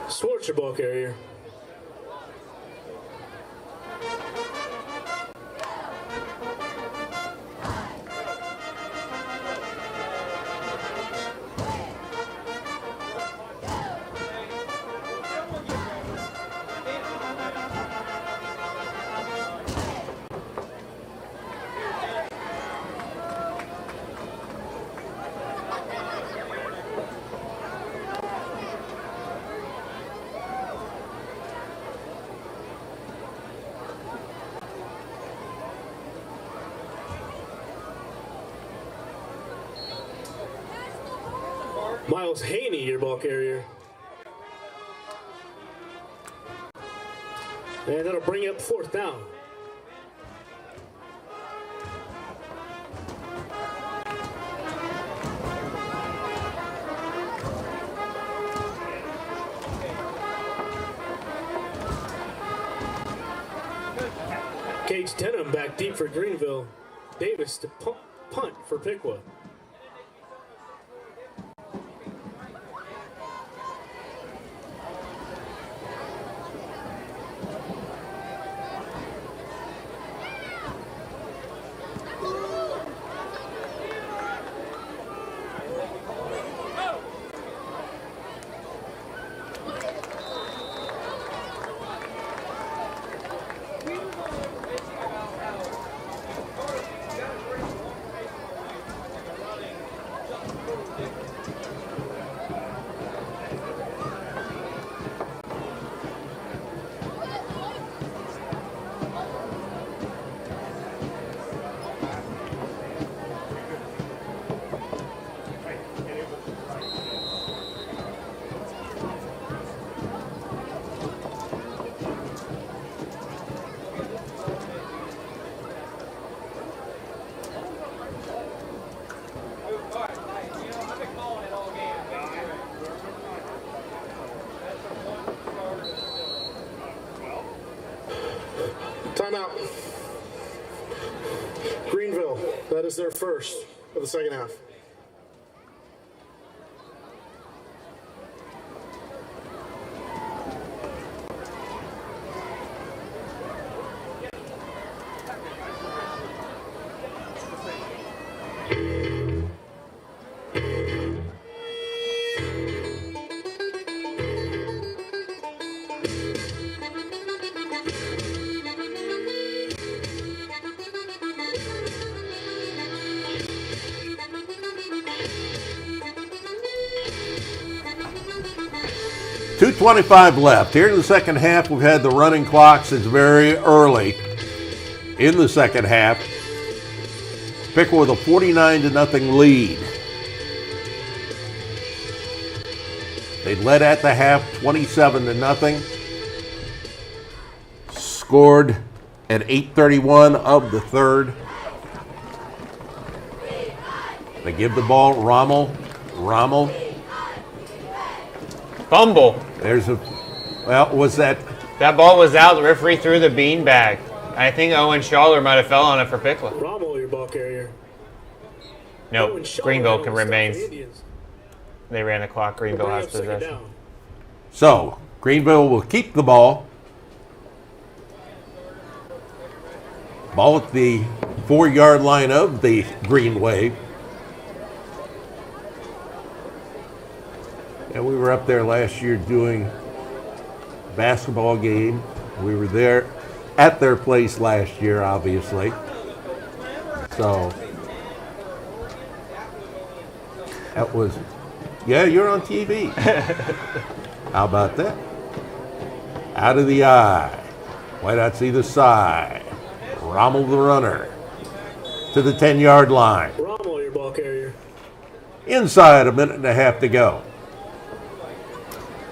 Swartz, your ball carrier. Miles Haney, your ball carrier. And that'll bring up 4th down. Cage Denham back deep for Greenville. Davis to punt for Piqua. Timeout. Greenville, that is their first of the second half. .225 left. Here in the second half, we've had the running clock since very early in the second half. Piqua with a 49-0 lead. They led at the half 27-0. Scored at 8:31 of the third. They give the ball Rommel. Fumble. Was that? That ball was out. The referee threw the beanbag. I think Owen Schaller might have fell on it for Piqua. Rommel, your ball carrier. No, Greenville can remain. They ran the clock. Greenville has possession. So, Greenville will keep the ball. Ball at the 4-yard line of the Green Wave. And we were up there last year doing a basketball game. We were there at their place last year, obviously. So that was, yeah, you're on TV. How about that? Out of the eye. Why not see the side? Rommel the runner to the 10-yard line. Rommel, your ball carrier. Inside, a minute and a half to go.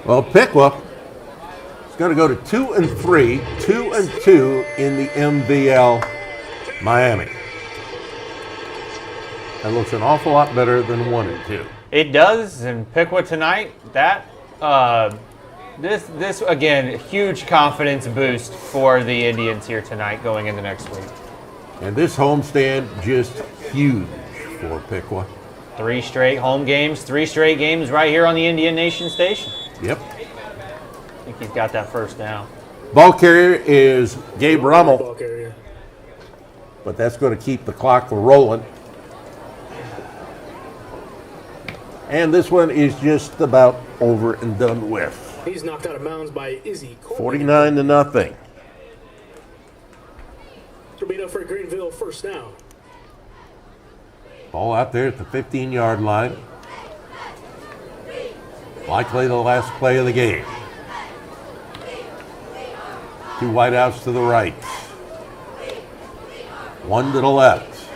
Well, Piqua is going to go to 2-3, 2-2 in the MVL Miami. That looks an awful lot better than 1-2. It does, and Piqua tonight, this again, huge confidence boost for the Indians here tonight going into next week. And this homestand just huge for Piqua. 3 straight home games, 3 straight games right here on the Indian Nation station. Yep. I think he's got that first down. Ball carrier is Gabe Rommel. But that's going to keep the clock rolling. And this one is just about over and done with. He's knocked out of bounds by Izzy Coleman. 49-0. To beat up for Greenville, first down. Ball out there at the 15-yard line. Likely the last play of the game. 2 wideouts to the right. 1 to the left.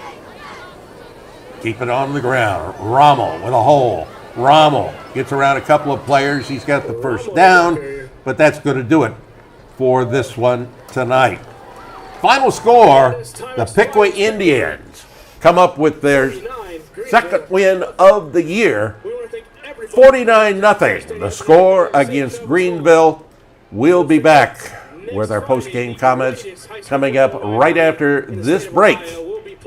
Keep it on the ground. Rommel with a hole. Rommel gets around a couple of players. He's got the first down, but that's going to do it for this one tonight. Final score, the Piqua Indians come up with their second win of the year, 49-0. The score against Greenville. We'll be back with our post-game comments coming up right after this break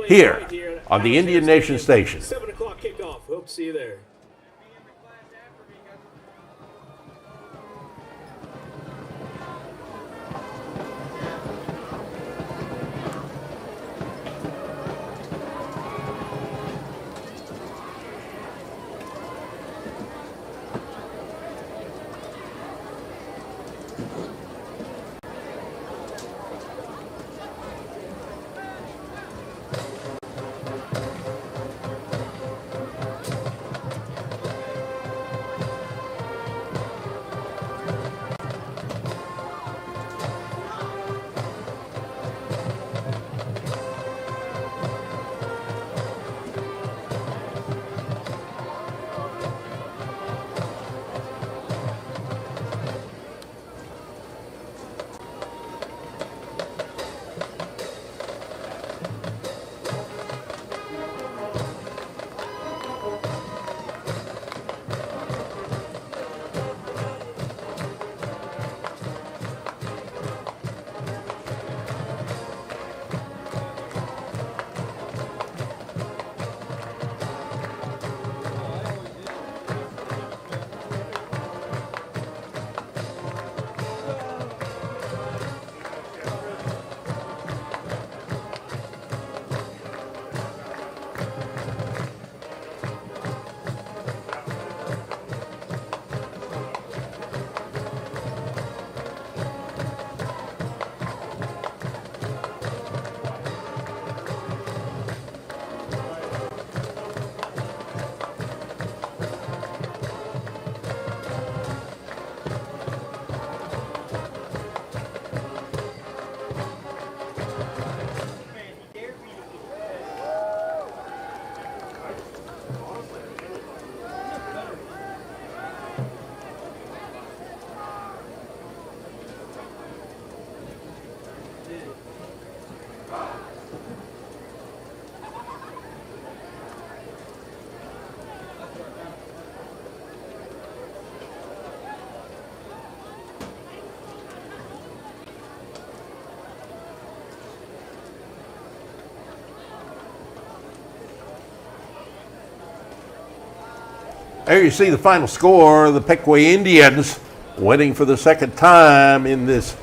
here on the Indian Nation Station. 7 o'clock kickoff. Hope to see you there. There you see the final score, the Piqua Indians winning for the second time in this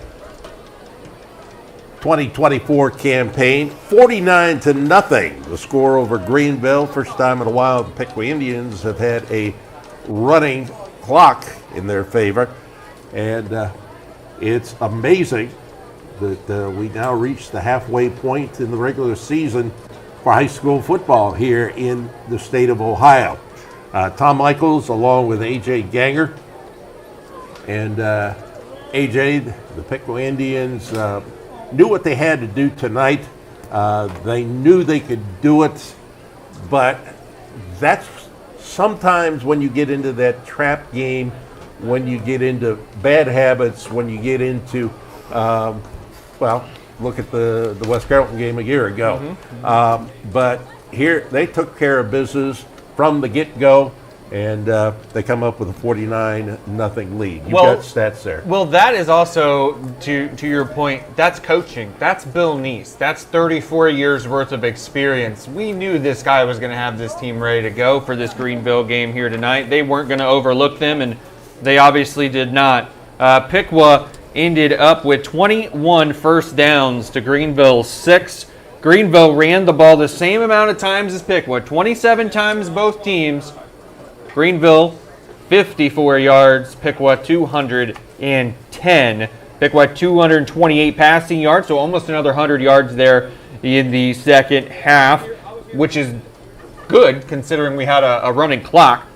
2024 campaign, 49-0, the score over Greenville. First time in a while the Piqua Indians have had a running clock in their favor, and it's amazing that we now reach the halfway point in the regular season for high school football here in the state of Ohio. Tom Michaels along with A.J. Ganger, and A.J., the Piqua Indians knew what they had to do tonight. They knew they could do it, but that's sometimes when you get into that trap game, when you get into bad habits, when you get into, well, look at the West Carrollton game a year ago. But here they took care of business from the get-go, and they come up with a 49-0 lead. You've got stats there. Well, that is also, to your point, that's coaching. That's Bill Neese. That's 34 years worth of experience. We knew this guy was going to have this team ready to go for this Greenville game here tonight. They weren't going to overlook them, and they obviously did not. Piqua ended up with 21 first downs to Greenville's 6. Greenville ran the ball the same amount of times as Piqua, 27 times both teams. Greenville, 54 yards, Piqua 210. Piqua 228 passing yards, so almost another 100 yards there in the second half, which is good considering we had a running clock.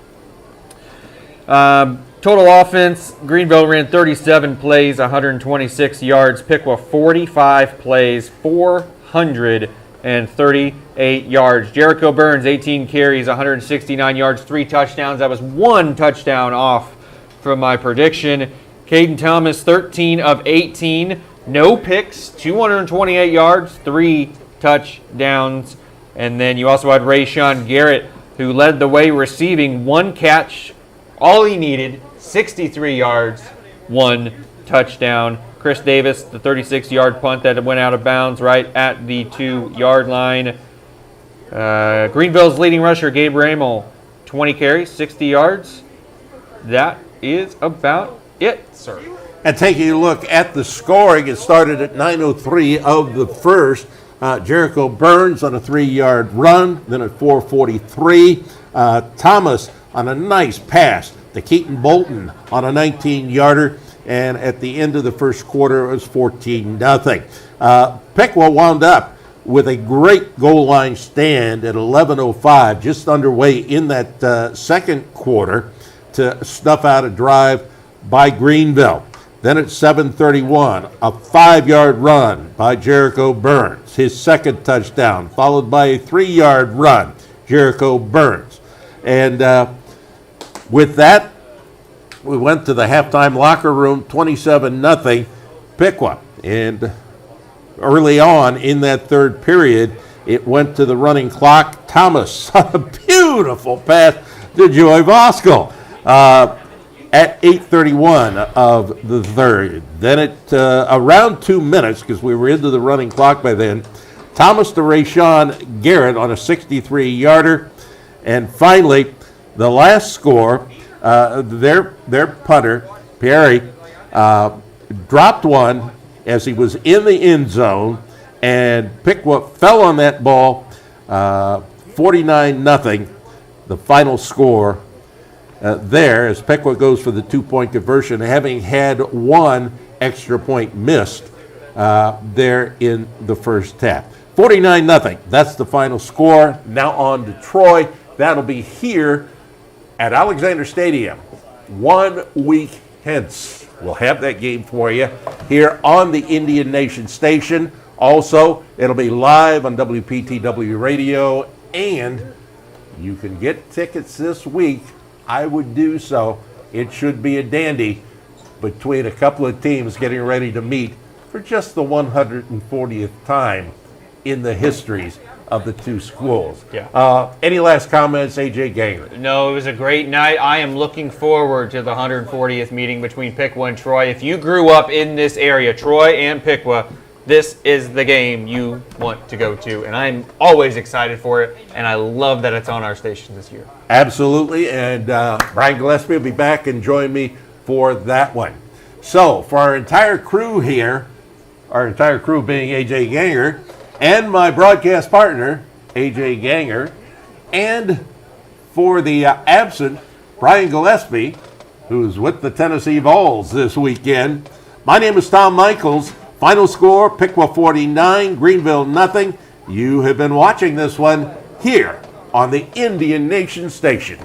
Total offense, Greenville ran 37 plays, 126 yards. Piqua 45 plays, 410 138 yards. Jericho Burns, 18 carries, 169 yards, 3 touchdowns. That was 1 touchdown off from my prediction. Caden Thomas, 13 of 18, no picks, 228 yards, 3 touchdowns. And then you also had Rayshawn Garrett, who led the way receiving, 1 catch, all he needed, 63 yards, 1 touchdown. Chris Davis, the 36-yard punt that went out of bounds right at the 2-yard line. Greenville's leading rusher, Gabe Ramel, 20 carries, 60 yards. That is about it, sir. And taking a look at the scoring, it started at 9:03 of the first. Jericho Burns on a 3-yard run, then at 4:43. Thomas on a nice pass to Keaton Bolton on a 19-yarder. And at the end of the first quarter, it was 14-0. Piqua wound up with a great goal line stand at 11:05, just underway in that second quarter, to snuff out a drive by Greenville. Then at 7:31, a 5-yard run by Jericho Burns, his second touchdown, followed by a 3-yard run, Jericho Burns. And with that, we went to the halftime locker room, 27-0, Piqua. And early on in that third period, it went to the running clock. Thomas on a beautiful pass to Joey Voskel at 8:31 of the third. Then at around 2 minutes, because we were into the running clock by then, Thomas to Rayshawn Garrett on a 63-yarder. And finally, the last score, their punter, Perry, dropped one as he was in the end zone, and Piqua fell on that ball, 49-0, the final score there, as Piqua goes for the 2-point conversion, having had 1 extra point missed there in the first half. 49-0, that's the final score. Now on to Troy. That'll be here at Alexander Stadium 1 week hence. We'll have that game for you here on the Indian Nation station. Also, it'll be live on WPTW Radio, and you can get tickets this week. I would do so. It should be a dandy between a couple of teams getting ready to meet for just the 140th time in the histories of the two schools. Yeah. Any last comments, AJ Ganger? No, it was a great night. I am looking forward to the 140th meeting between Piqua and Troy. If you grew up in this area, Troy and Piqua, this is the game you want to go to, and I'm always excited for it, and I love that it's on our station this year. Absolutely, and Brian Gillespie will be back and join me for that one. So, for our entire crew here, our entire crew being AJ Ganger, and my broadcast partner, AJ Ganger, and for the absent Brian Gillespie, who's with the Tennessee Vols this weekend, my name is Tom Michaels. Final score, Piqua 49, Greenville nothing. You have been watching this one here on the Indian Nation Station.